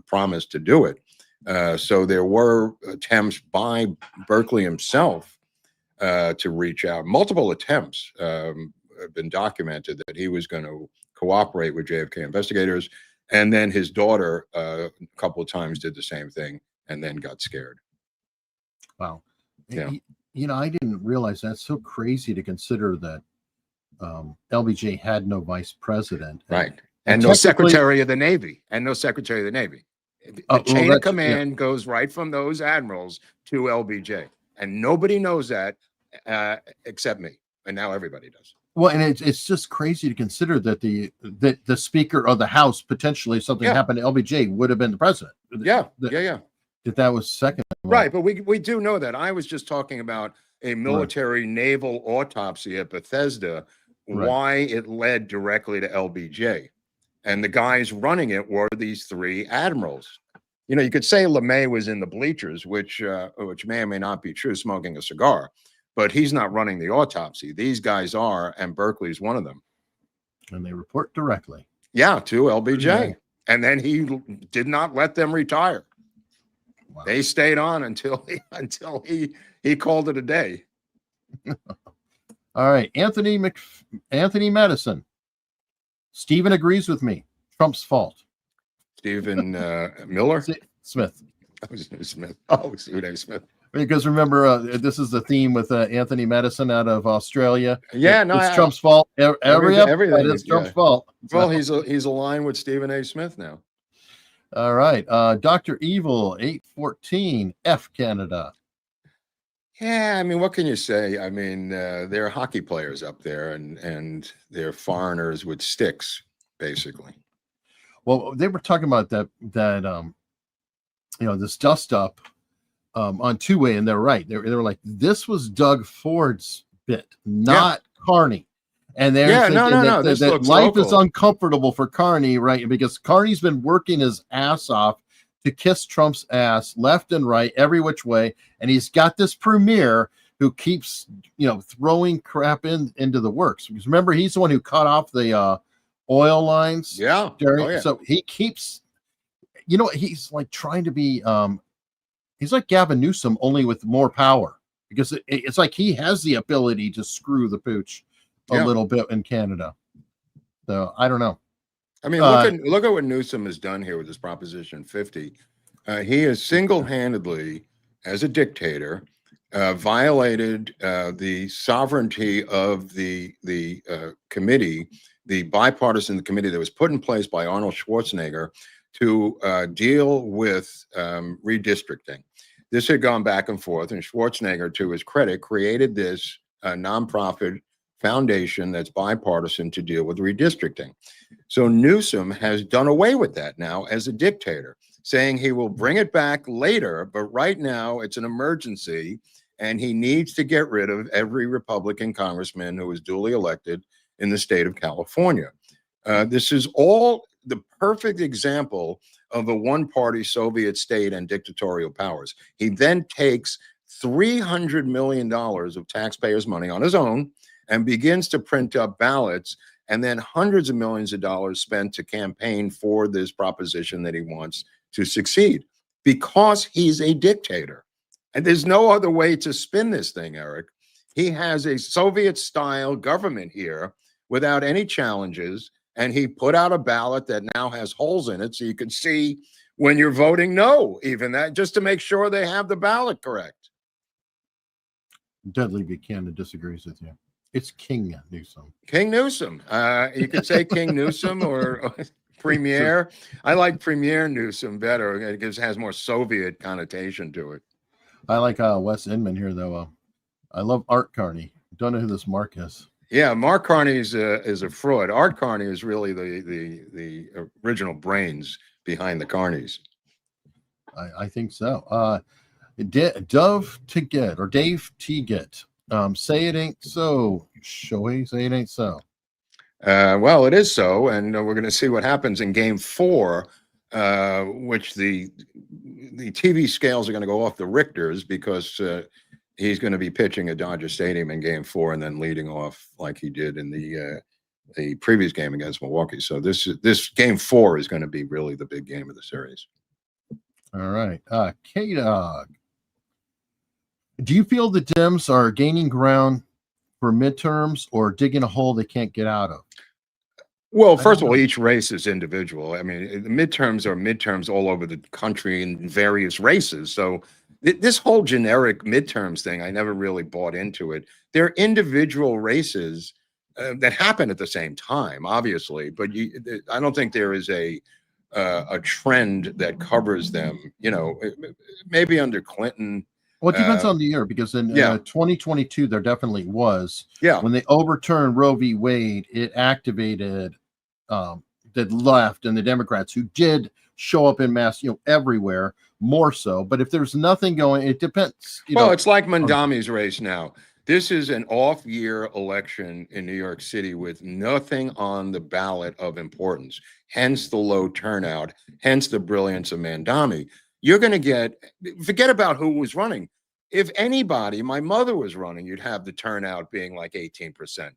promise to do it. So there were attempts by Berkeley himself to reach out. Multiple attempts have been documented that he was going to cooperate with JFK investigators, and then his daughter a couple of times did the same thing and then got scared. Wow. Yeah. You know, I didn't realize that's so crazy to consider that LBJ had no vice president. Right. And no secretary of the Navy. The chain of command goes right from those admirals to LBJ. And nobody knows that except me. And now everybody does. Well, and it's just crazy to consider that the Speaker of the House, potentially if something happened to LBJ, would have been the president. That was second. Right, but we do know that. I was just talking about a military naval autopsy at Bethesda, why it led directly to LBJ. And the guys running it were these three admirals. You know, you could say LeMay was in the bleachers, which may or may not be true, smoking a cigar, but he's not running the autopsy. These guys are, and Berkeley's one of them. And they report directly. Yeah, to LBJ. Yeah. And then he did not let them retire. Wow. They stayed on until he called it a day. All right, Anthony Madison. Stephen agrees with me. Trump's fault. Stephen Miller? Smith. Smith. Oh, Stephen Smith. Because remember, this is the theme with Anthony Madison out of Australia. Yeah, it's Trump's fault. Everything is Trump's fault. Well, he's aligned with Stephen A. Smith now. All right, Dr. Evil 814 F Canada. Yeah, I mean, what can you say? I mean, they're hockey players up there, and they're foreigners with sticks, basically. Well, they were talking about that this dust up on two-way, and they're right. They were like, this was Doug Ford's bit, not Carney. And they're that life is uncomfortable for Carney, right? Because Carney's been working his ass off to kiss Trump's ass left and right, every which way, and he's got this premier who keeps throwing crap into the works. Because remember, he's the one who cut off the oil lines. Yeah. So he keeps, he's like trying to be he's like Gavin Newsom, only with more power, because it's like he has the ability to screw the pooch a little bit in Canada. So I don't know. I mean, look at what Newsom has done here with this Proposition 50. He has single-handedly, as a dictator, violated the sovereignty of the committee, the bipartisan committee that was put in place by Arnold Schwarzenegger to deal with redistricting. This had gone back and forth, and Schwarzenegger, to his credit, created this nonprofit foundation that's bipartisan to deal with redistricting. So Newsom has done away with that now as a dictator, saying he will bring it back later, but right now it's an emergency, and he needs to get rid of every Republican congressman who was duly elected in the state of California. This is all the perfect example of a one-party Soviet state and dictatorial powers. He then takes $300 million of taxpayers' money on his own and begins to print up ballots, and then hundreds of millions of dollars spent to campaign for this proposition that he wants to succeed, because he's a dictator. And there's no other way to spin this thing, Eric. He has a Soviet-style government here without any challenges, and he put out a ballot that now has holes in it, so you can see when you're voting no, even that, just to make sure they have the ballot correct. Dudley Buchanan disagrees with you. It's King Newsom. King Newsom. You could say King Newsom or Premier. I like Premier Newsom better. It has more Soviet connotation to it. I like Wes Inman here, though. I love Art Carney. Don't know who this Mark is. Yeah, Mark Carney is a fraud. Art Carney is really the original brains behind the Carneys. I think so. Dove Tiggett or Dave Tiggett. Say it ain't so. Shohei, say it ain't so. Well, it is so, and we're going to see what happens in Game 4, which the TV scales are going to go off the Richters because he's going to be pitching at Dodger Stadium in Game 4 and then leading off like he did in the previous game against Milwaukee. So this Game 4 is going to be really the big game of the series. All right, K-Dog. Do you feel the Dems are gaining ground for midterms or digging a hole they can't get out of? Well, first of all, each race is individual. I mean, the midterms are midterms all over the country in various races. So this whole generic midterms thing, I never really bought into it. They're individual races that happen at the same time, obviously, but I don't think there is a trend that covers them. You know, maybe under Clinton. Well, it depends on the year, because in 2022, there definitely was. Yeah. When they overturned Roe v. Wade, it activated the left and the Democrats, who did show up in mass, everywhere, more so. But if there's nothing going, it depends. It's like Mondami's race now. This is an off-year election in New York City with nothing on the ballot of importance, hence the low turnout, hence the brilliance of Mondami. You're going to forget about who was running. If anybody, my mother was running, you'd have the turnout being like 18%.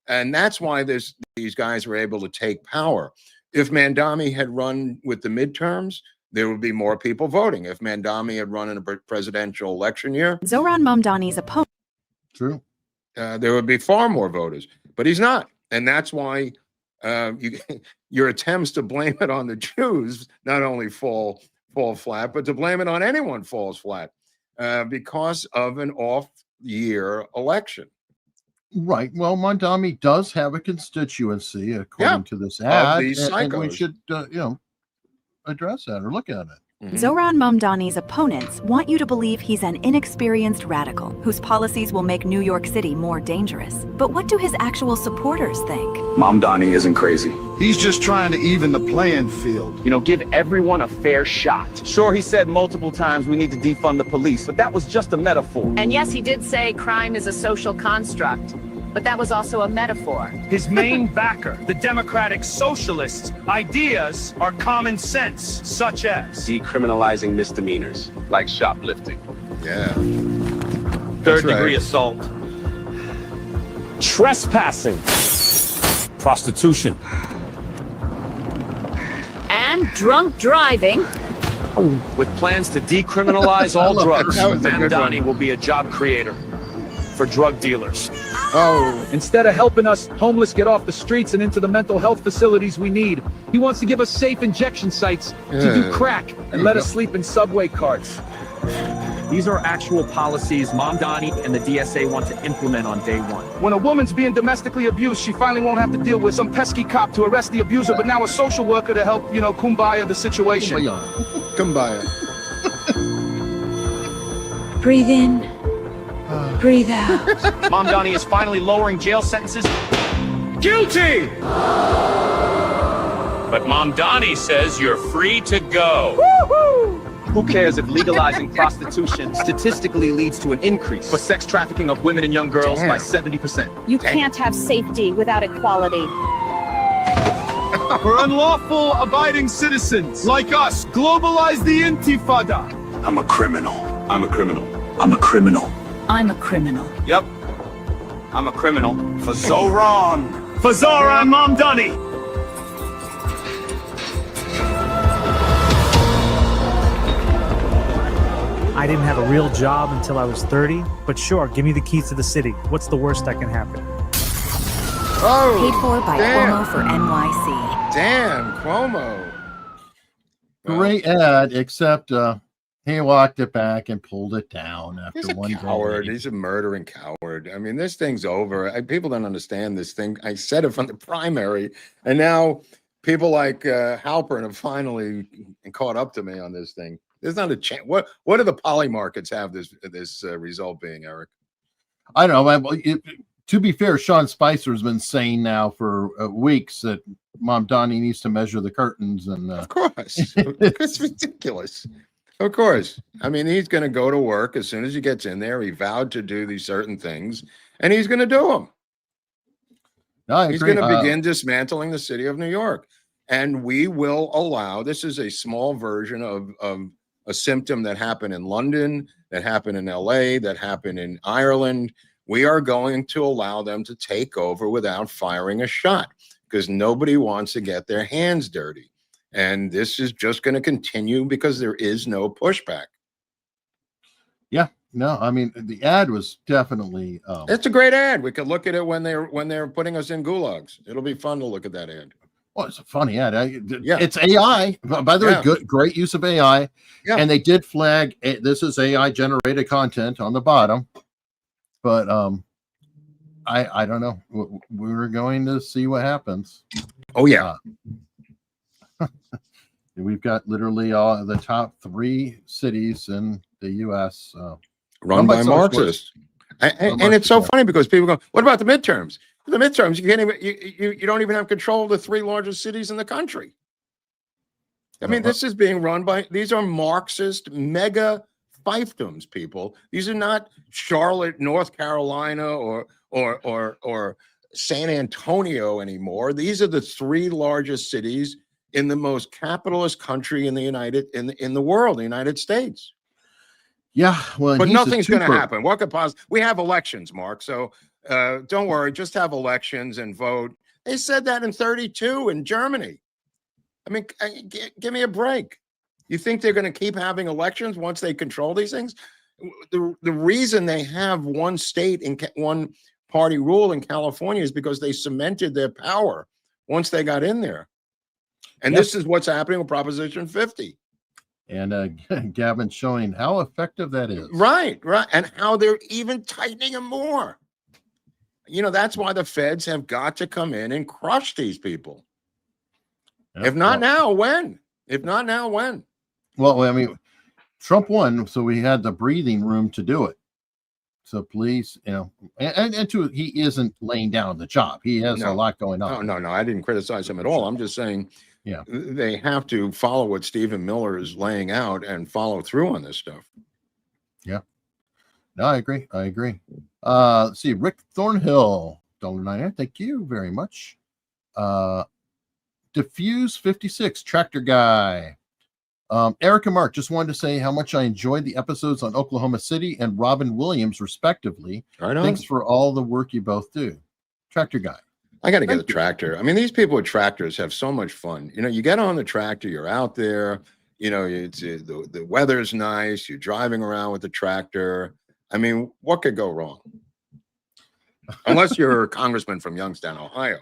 And that's why these guys were able to take power. If Mondami had run with the midterms, there would be more people voting. If Mondami had run in a presidential election year, Zohran Mamdani's opponent. True. There would be far more voters, but he's not. And that's why your attempts to blame it on the Jews not only fall flat, but to blame it on anyone falls flat because of an off-year election. Right. Well, Mondami does have a constituency, according to this ad, and we should, address that or look at it. Zohran Mamdani's opponents want you to believe he's an inexperienced radical whose policies will make New York City more dangerous. But what do his actual supporters think? Mamdani isn't crazy. He's just trying to even the playing field. Give everyone a fair shot. Sure, he said multiple times we need to defund the police, but that was just a metaphor. And yes, he did say crime is a social construct. But that was also a metaphor. His main backer, the Democratic Socialists' ideas are common sense, such as decriminalizing misdemeanors, like shoplifting. Yeah. Third-degree assault, trespassing, prostitution, and drunk driving. With plans to decriminalize all drugs, Mamdani will be a job creator for drug dealers. Instead of helping us homeless get off the streets and into the mental health facilities we need, he wants to give us safe injection sites to do crack and let us sleep in subway carts. These are actual policies Mamdani and the DSA want to implement on day one. When a woman's being domestically abused, she finally won't have to deal with some pesky cop to arrest the abuser, but now a social worker to help, kumbaya the situation. Kumbaya. Breathe in. Breathe out. Mamdani is finally lowering jail sentences. Guilty! But Mamdani says you're free to go. Woo-hoo! Who cares if legalizing prostitution statistically leads to an increase for sex trafficking of women and young girls by 70%? You can't have safety without equality. For unlawful abiding citizens like us, globalize the intifada. I'm a criminal. I'm a criminal. I'm a criminal. I'm a criminal. Yep. I'm a criminal. For Zohran. For Zohran Mamdani. I didn't have a real job until I was 30, but sure, give me the keys to the city. What's the worst that can happen? Paid for by Cuomo for NYC. Damn, Cuomo. Great ad, except he walked it back and pulled it down after He's a one coward. day. He's a murdering coward. I mean, this thing's over. People don't understand this thing. I said it from the primary, and now people like Halpern have finally caught up to me on this thing. There's not a chance. What do the poly markets have this result being, Eric? I don't know. To be fair, Sean Spicer's been saying now for weeks that Mom Donnie needs to measure the curtains, and of course, it's ridiculous. Of course, I mean, he's going to go to work as soon as he gets in there. He vowed to do these certain things, and he's going to do them. No, he's going to begin dismantling the city of New York, and we will allow. This is a small version of a symptom that happened in London, that happened in LA, that happened in Ireland. We are going to allow them to take over without firing a shot because nobody wants to get their hands dirty. And this is just going to continue because there is no pushback. Yeah, no, I mean, the ad was definitely. It's a great ad. We could look at it when they're putting us in gulags. It'll be fun to look at that ad. Well, it's a funny ad. It's AI. By the way, great use of AI. Yeah. And they did flag this is AI generated content on the bottom. But I don't know. We're going to see what happens. Oh yeah. We've got literally all the top 3 cities in the U.S. Run by Marxists. And it's so funny because people go, "What about the midterms?" The midterms, you can't even you don't even have control of the 3 largest cities in the country. I mean, this is being run by these are Marxist mega fiefdoms, people. These are not Charlotte, North Carolina, or San Antonio anymore. These are the 3 largest cities in the most capitalist country in the world, the United States. Yeah, well, but nothing's going to happen. What could possibly? We have elections, Mark. So don't worry, just have elections and vote. They said that in 32 in Germany. I mean, give me a break. You think they're going to keep having elections once they control these things? The reason they have one state and one party rule in California is because they cemented their power once they got in there. And this is what's happening with Proposition 50. And Gavin's showing how effective that is. Right. And how they're even tightening them more. You know, that's why the feds have got to come in and crush these people. Yep. If not now, when? If not now, when? Well, I mean, Trump won, so we had the breathing room to do it. So please, you know, and he isn't laying down the job. He has a lot going on. No, I didn't criticize him at all. I'm just saying, they have to follow what Stephen Miller is laying out and follow through on this stuff. Yeah. No, I agree. Let's see, Rick Thornhill, $1.99. Thank you very much. Diffuse 56, Tractor Guy. Eric and Mark, just wanted to say how much I enjoyed the episodes on Oklahoma City and Robin Williams, respectively. Right on. Thanks for all the work you both do. Tractor Guy. I got to get a tractor. I mean, these people with tractors have so much fun. You know, you get on the tractor, you're out there, you know, the weather's nice, you're driving around with the tractor. I mean, what could go wrong? Unless you're a congressman from Youngstown, Ohio.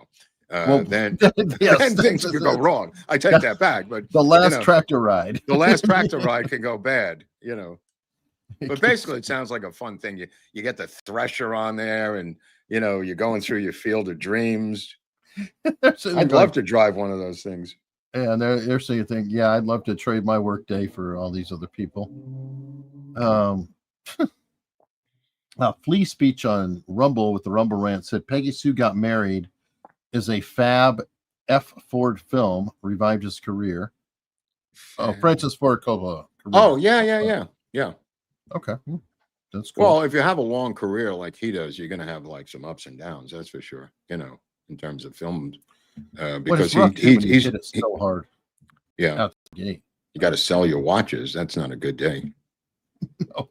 Then things could go wrong. I take that back. But the last tractor ride. The last tractor ride can go bad, you know. But basically, it sounds like a fun thing. You get the thresher on there, and you know you're going through your field of dreams. I'd love to drive one of those things. Yeah, and they're saying, yeah, I'd love to trade my work day for all these other people. Flea speech on Rumble with the Rumble rant said Peggy Sue Got Married is a fab F. Ford film, revived his career. Oh, Francis Ford Coppola. Oh, yeah. Okay. That's cool. Well, if you have a long career like he does, you're going to have like some ups and downs. That's for sure. You know, in terms of films, because he's hit it so hard. Yeah. You got to sell your watches. That's not a good day. No.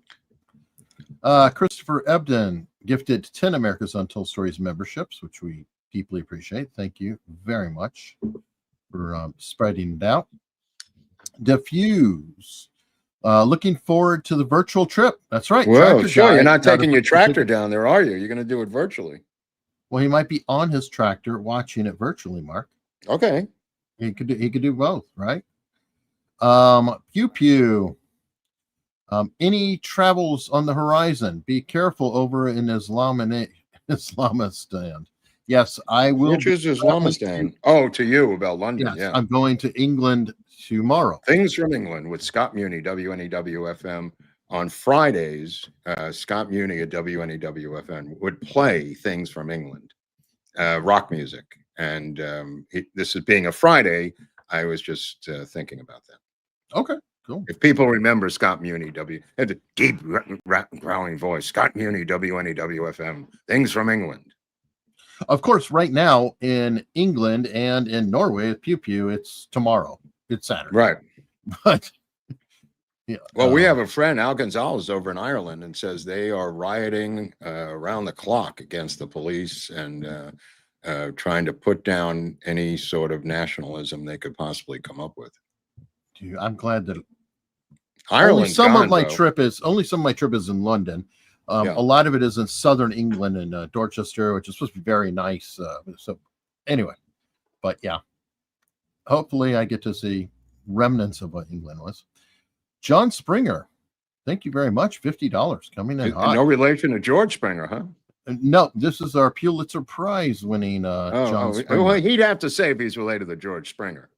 Christopher Ebden gifted 10 America's Untold Stories memberships, which we deeply appreciate. Thank you very much for spreading it out. Diffuse. Looking forward to the virtual trip. That's right. Well, sure. You're not taking your tractor down there, are you? You're going to do it virtually. Well, he might be on his tractor watching it virtually, Mark. Okay. He could do both, right? Pew Pew. Any travels on the horizon? Be careful over in Islamistan. Yes, I will. Which is Islamistan? Oh, to you about London. Yes, yeah. I'm going to England tomorrow. Things from England with Scott Muni, WNEW FM on Fridays, Scott Muni at WNEW-FM would play things from England, rock music. And this is being a Friday, I was just thinking about that. Okay, cool. If people remember Scott Muni, had a deep, growling voice, Scott Muni, WNEW-FM, things from England. Of course, right now in England and in Norway at Pew Pew, it's tomorrow. It's Saturday. Right. But yeah. Well, we have a friend, Al Gonzalez, over in Ireland, and says they are rioting around the clock against the police and trying to put down any sort of nationalism they could possibly come up with. Dude, I'm glad that Ireland. Only some of my trip is in London. A lot of it is in southern England and Dorchester, which is supposed to be very nice. So anyway, but yeah, hopefully I get to see remnants of what England was. John Springer, thank you very much. $50 coming in hot. No relation to George Springer, huh? No, this is our Pulitzer Prize winning John Springer. Well, he'd have to say if he's related to George Springer.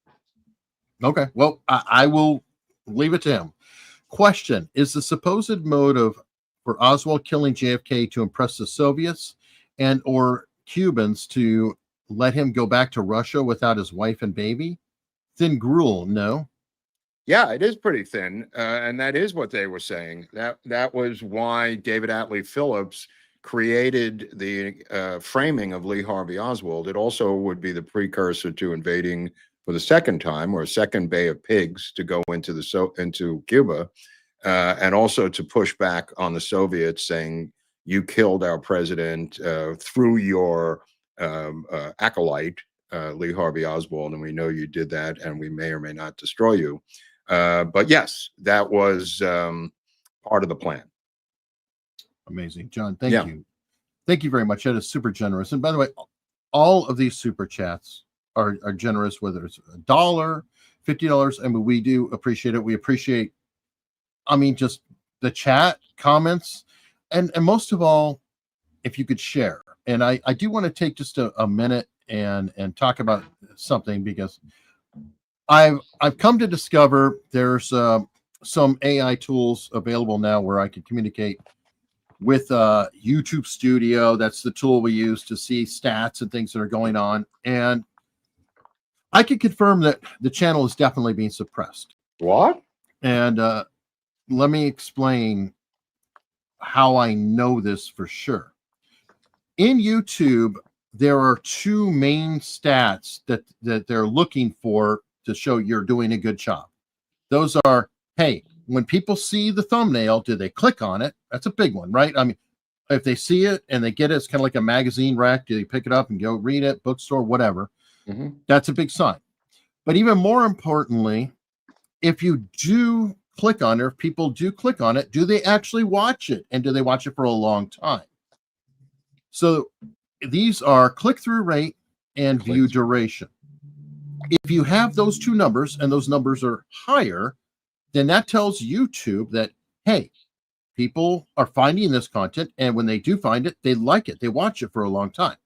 Okay, well, I will leave it to him. Question: is the supposed motive for Oswald killing JFK to impress the Soviets and or Cubans to let him go back to Russia without his wife and baby? Thin gruel, no? Yeah, it is pretty thin, and that is what they were saying. That was why David Atlee Phillips created the framing of Lee Harvey Oswald. It also would be the precursor to invading for the second time, or a second Bay of Pigs, to go into Cuba, and also to push back on the Soviets, saying you killed our president through your acolyte, Lee Harvey Oswald, and we know you did that, and we may or may not destroy you. But yes, that was part of the plan. Amazing. John, thank you. Thank you very much. That is super generous. And by the way, all of these super chats are generous, whether it's $1, $50. I mean, we do appreciate it. We appreciate, I mean, just the chat, comments, and most of all, if you could share. And I do want to take just a minute and talk about something, because I've come to discover there's some AI tools available now where I can communicate with YouTube Studio. That's the tool we use to see stats and things that are going on. And I can confirm that the channel is definitely being suppressed. What? And let me explain how I know this for sure. In YouTube, there are two main stats that they're looking for to show you're doing a good job. Those are, hey, when people see the thumbnail, do they click on it? That's a big one, right? I mean, if they see it and they get it, it's kind of like a magazine rack. Do they pick it up and go read it, bookstore, whatever? Mm-hmm. That's a big sign. But even more importantly, if you do click on it, if people do click on it, do they actually watch it? And do they watch it for a long time? So these are click-through rate and view duration. If you have those two numbers and those numbers are higher, then that tells YouTube that, hey, people are finding this content, and when they do find it, they like it. They watch it for a long time.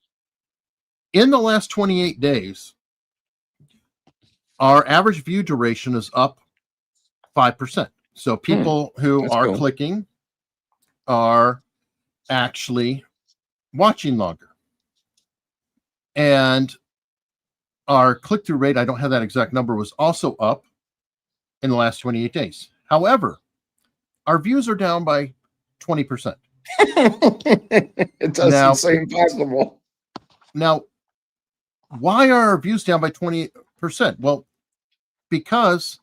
In the last 28 days, our average view duration is up 5%. So people who are clicking are actually watching longer. And our click-through rate, I don't have that exact number, was also up in the last 28 days. However, our views are down by 20%. It doesn't seem possible. Now, why are our views down by 20%? Well, because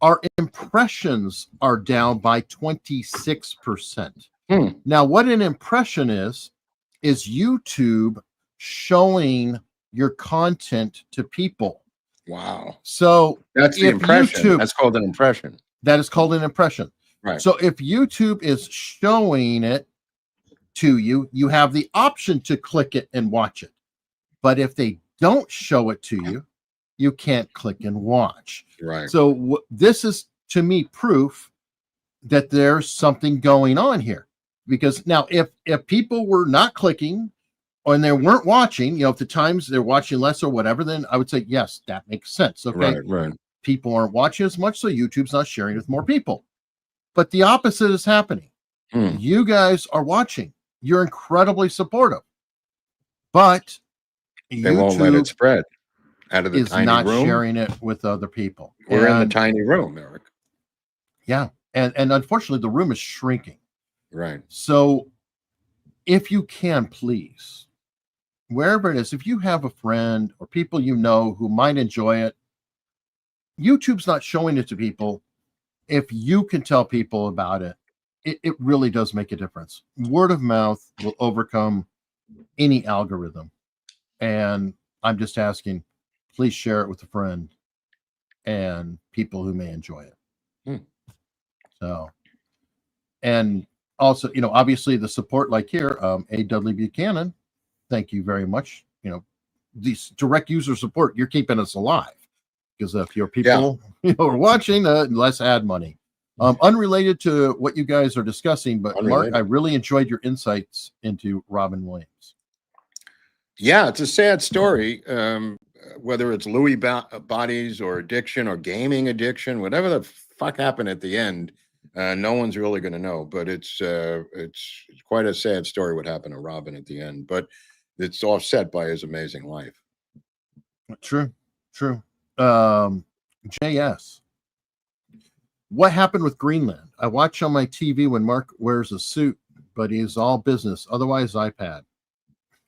our impressions are down by 26%. Now, what an impression is YouTube showing your content to people. Wow. So that's the impression. That's called an impression. That is called an impression. Right. So if YouTube is showing it to you, you have the option to click it and watch it. But if they don't show it to you, you can't click and watch. Right. So this is, to me, proof that there's something going on here. Because now, if people were not clicking and they weren't watching, if the times they're watching less or whatever, then I would say, yes, that makes sense. Okay. Right. People aren't watching as much, so YouTube's not sharing with more people. But the opposite is happening. You guys are watching. You're incredibly supportive. But they won't let it spread out of the is tiny not room. sharing it with other people. We're in the tiny room, Eric. Yeah. And unfortunately, the room is shrinking. Right. So if you can, please, wherever it is, if you have a friend or people you know who might enjoy it, YouTube's not showing it to people. If you can tell people about it, it really does make a difference. Word of mouth will overcome any algorithm. And I'm just asking, please share it with a friend and people who may enjoy it. So, and also, you know, obviously the support, like here, A. Dudley Buchanan, thank you very much. You know, these direct user support, you're keeping us alive, because if your people are watching, less ad money. Unrelated to what you guys are discussing, but Mark, I really enjoyed your insights into Robin Williams. Yeah, it's a sad story. Whether it's Louis bodies or addiction or gaming addiction, whatever the fuck happened at the end, no one's really going to know. But it's quite a sad story what happened to Robin at the end. But it's offset by his amazing life. True. JS. What happened with Greenland? I watch on my TV when Mark wears a suit, but he's all business. Otherwise, iPad.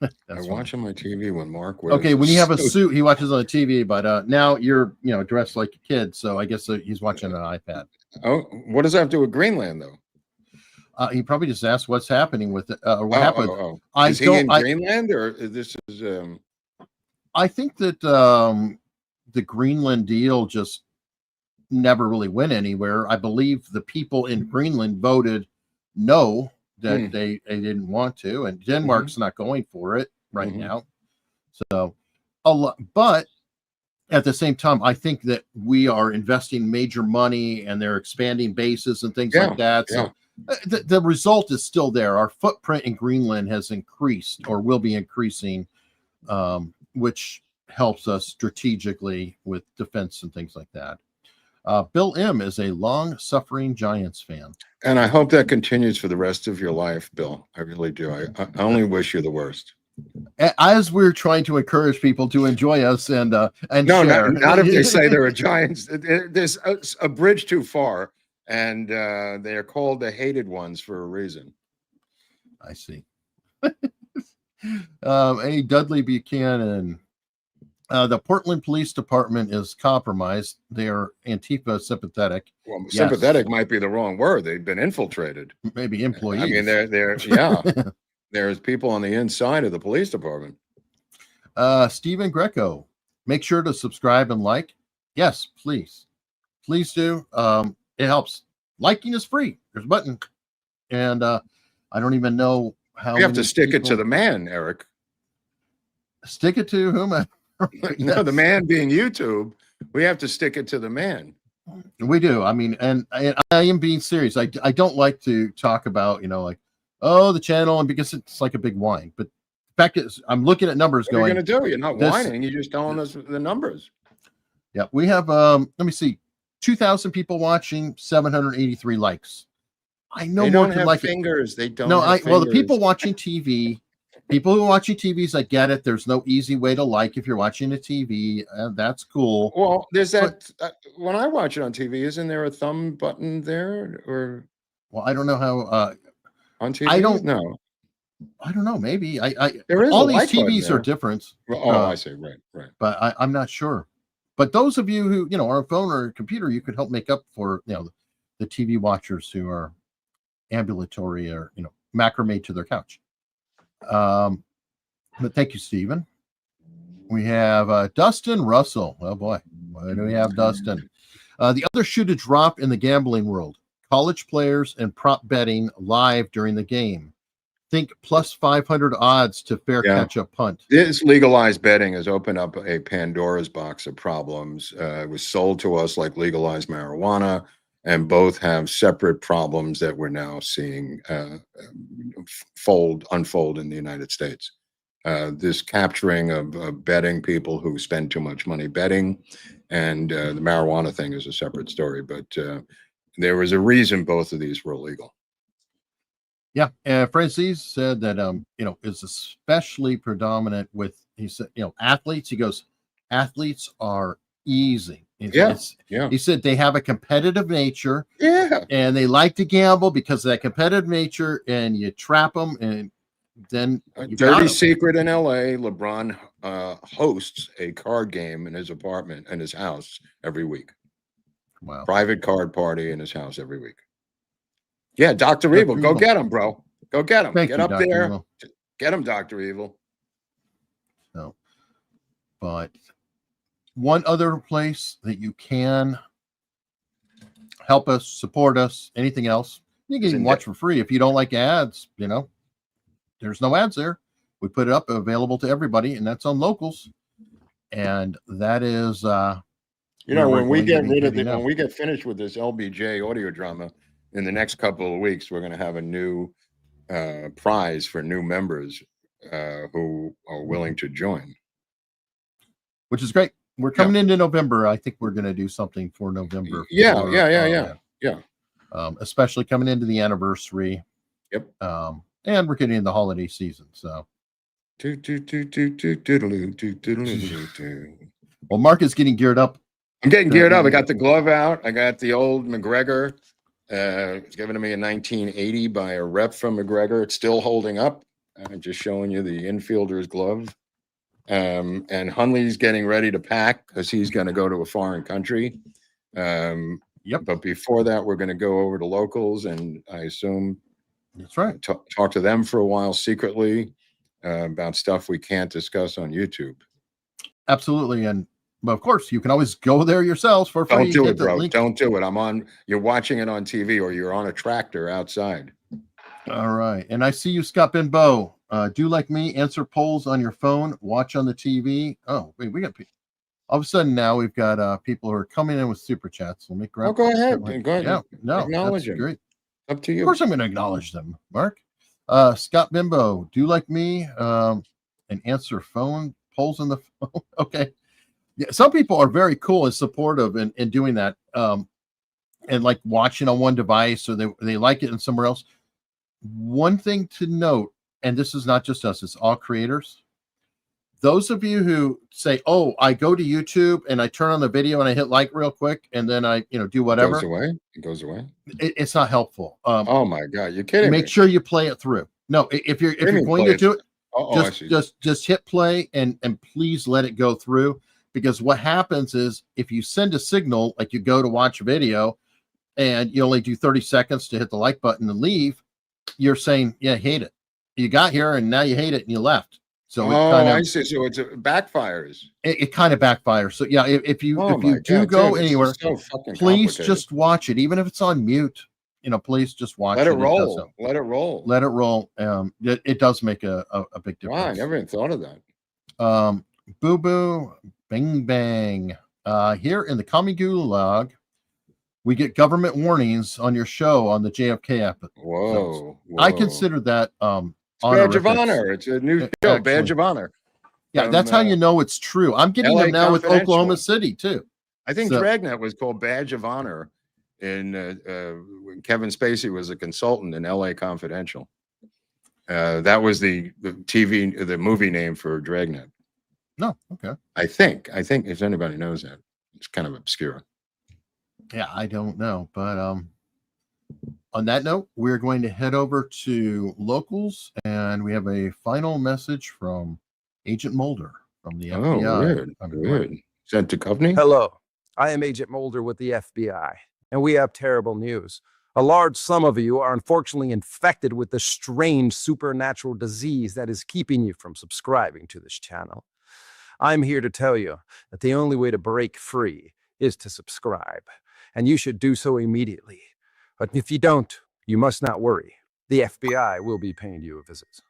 I watch on my TV when Mark wears. Okay, when you have a suit, he watches on the TV. But now you're, dressed like a kid, so I guess he's watching an iPad. Oh, what does that have to do with Greenland, though? He probably just asked what's happening with it. What happened? Is he in Greenland, or this is? I think that the Greenland deal just never really went anywhere. I believe the people in Greenland voted no, that they didn't want to, and Denmark's not going for it right now. So a lot, but at the same time, I think that we are investing major money and they're expanding bases and things like that. So the result is still there. Our footprint in Greenland has increased, or will be increasing, which helps us strategically with defense and things like that. Bill M is a long-suffering Giants fan. And I hope that continues for the rest of your life, Bill. I really do. I only wish you the worst. As we're trying to encourage people to enjoy us and no, share. not if they say they're a Giants. There's a bridge too far, and they're called the hated ones for a reason. I see. A. Dudley Buchanan. The Portland Police Department is compromised. They are Antifa sympathetic. Well, sympathetic might be the wrong word. They've been infiltrated. Maybe employees. I mean, there's people on the inside of the police department. Stephen Greco, make sure to subscribe and like. Yes, please do. It helps. Liking is free. There's a button, and I don't even know how. You have to stick it to the man, Eric. Stick it to whom? No, the man being YouTube. We have to stick it to the man. We do. I mean, and I am being serious. I don't like to talk about, the channel, and because it's like a big whine. But the fact is, I'm looking at numbers What are going. you going to do? You're not whining. You're just telling us the numbers. Yeah, we have, let me see, 2,000 people watching, 783 likes. I know they more don't can have like fingers. it. They don't. No, have well, the fingers. people watching TV. People who are watching TVs, I get it. There's no easy way to like if you're watching a TV. That's cool. Well, there's that. When I watch it on TV, isn't there a thumb button there? Or well, I don't know how. On TV, I don't know. I don't know. Maybe There is all a these like button TVs there. are different. I see. Right. But I'm not sure. But those of you who are on a phone or a computer, you could help make up for the TV watchers who are ambulatory or macrame to their couch. But thank you, Stephen. We have Dustin Russell. Oh boy, why do we have Dustin? The other shoe to drop in the gambling world: college players and prop betting live during the game. Think plus 500 odds to fair catch a punt. This legalized betting has opened up a Pandora's box of problems. It was sold to us like legalized marijuana, and both have separate problems that we're now seeing unfold in the United States. This capturing of betting people who spend too much money betting, and the marijuana thing is a separate story. But there was a reason both of these were illegal. Yeah, Francis said that is especially predominant with, he said, athletes. He goes, athletes are easy. Yeah. He said they have a competitive nature. Yeah. And they like to gamble because of that competitive nature, and you trap them, and then you dirty secret in LA, LeBron hosts a card game in his apartment and his house every week. Wow. Private card party in his house every week. Yeah, Dr. Evil, go get him, bro. Go get him. Get up there. Get him, Dr. Evil. So, but one other place that you can help us, support us, anything else, you can watch for free. If you don't like ads, there's no ads there. We put it up, available to everybody, and that's on Locals. And that is, when we get rid of when we get finished with this LBJ audio drama in the next couple of weeks, we're going to have a new prize for new members who are willing to join, which is great. We're coming into November. I think we're going to do something for November. Yeah. Especially coming into the anniversary. Yep. And we're getting in the holiday season. So. Well, Mark is getting geared up. I'm getting geared up. I got the glove out. I got the old McGregor. It's given to me in 1980 by a rep from McGregor. It's still holding up. I'm just showing you the infielder's glove. And Hunley's getting ready to pack because he's going to go to a foreign country. Yep. But before that, we're going to go over to Locals, and I assume that's right. Talk to them for a while secretly about stuff we can't discuss on YouTube. Absolutely. And but of course, you can always go there yourselves for free. Don't do it, bro. Don't do it. You're watching it on TV, or you're on a tractor outside. All right. And I see you, Scott Benbow. Do like me, answer polls on your phone, watch on the TV. Oh, wait, we got people. All of a sudden now we've got people who are coming in with super chats. Let me grab. Oh, go ahead. Go ahead. Yeah, no, acknowledge that's them. great. Up to you. Of course, I'm going to acknowledge them, Mark. Scott Bimbo, do like me and answer phone polls on the phone. Okay. Yeah, some people are very cool and supportive in doing that, and like watching on one device, or they like it in somewhere else. One thing to note, and this is not just us, it's all creators. Those of you who say, "Oh, I go to YouTube and I turn on the video and I hit like real quick, and then I, do whatever," it goes away. It's not helpful. Oh my God, you're kidding me. Make sure you play it through. No, if you're going to do it, just hit play and please let it go through. Because what happens is if you send a signal, like you go to watch a video and you only do 30 seconds to hit the like button and leave, you're saying, yeah, hate it. You got here and now you hate it and you left. So I see. So it backfires. It kind of backfires. So yeah, if you do go anywhere, please just watch it, even if it's on mute. Please just watch it. Let it roll. Let it roll. Let it roll. It does make a big difference. Wow, I never even thought of that. Boo boo. Bing bang. Here in the Commie Gulag, we get government warnings on your show on the JFK app. Whoa. I consider that Badge of honor. It's a new show, Badge of honor. Yeah, that's how you know it's true. I'm getting them now with Oklahoma City too. I think Dragnet was called Badge of Honor in when Kevin Spacey was a consultant in LA Confidential. That was the movie name for Dragnet. No, okay. I think if anybody knows that, it's kind of obscure. Yeah, I don't know, but on that note, we're going to head over to Locals, and we have a final message from Agent Mulder from the FBI. Weird. Sent to Coveney? Hello, I am Agent Mulder with the FBI, and we have terrible news. A large sum of you are unfortunately infected with the strange supernatural disease that is keeping you from subscribing to this channel. I'm here to tell you that the only way to break free is to subscribe, and you should do so immediately. But if you don't, you must not worry. The FBI will be paying you a visit.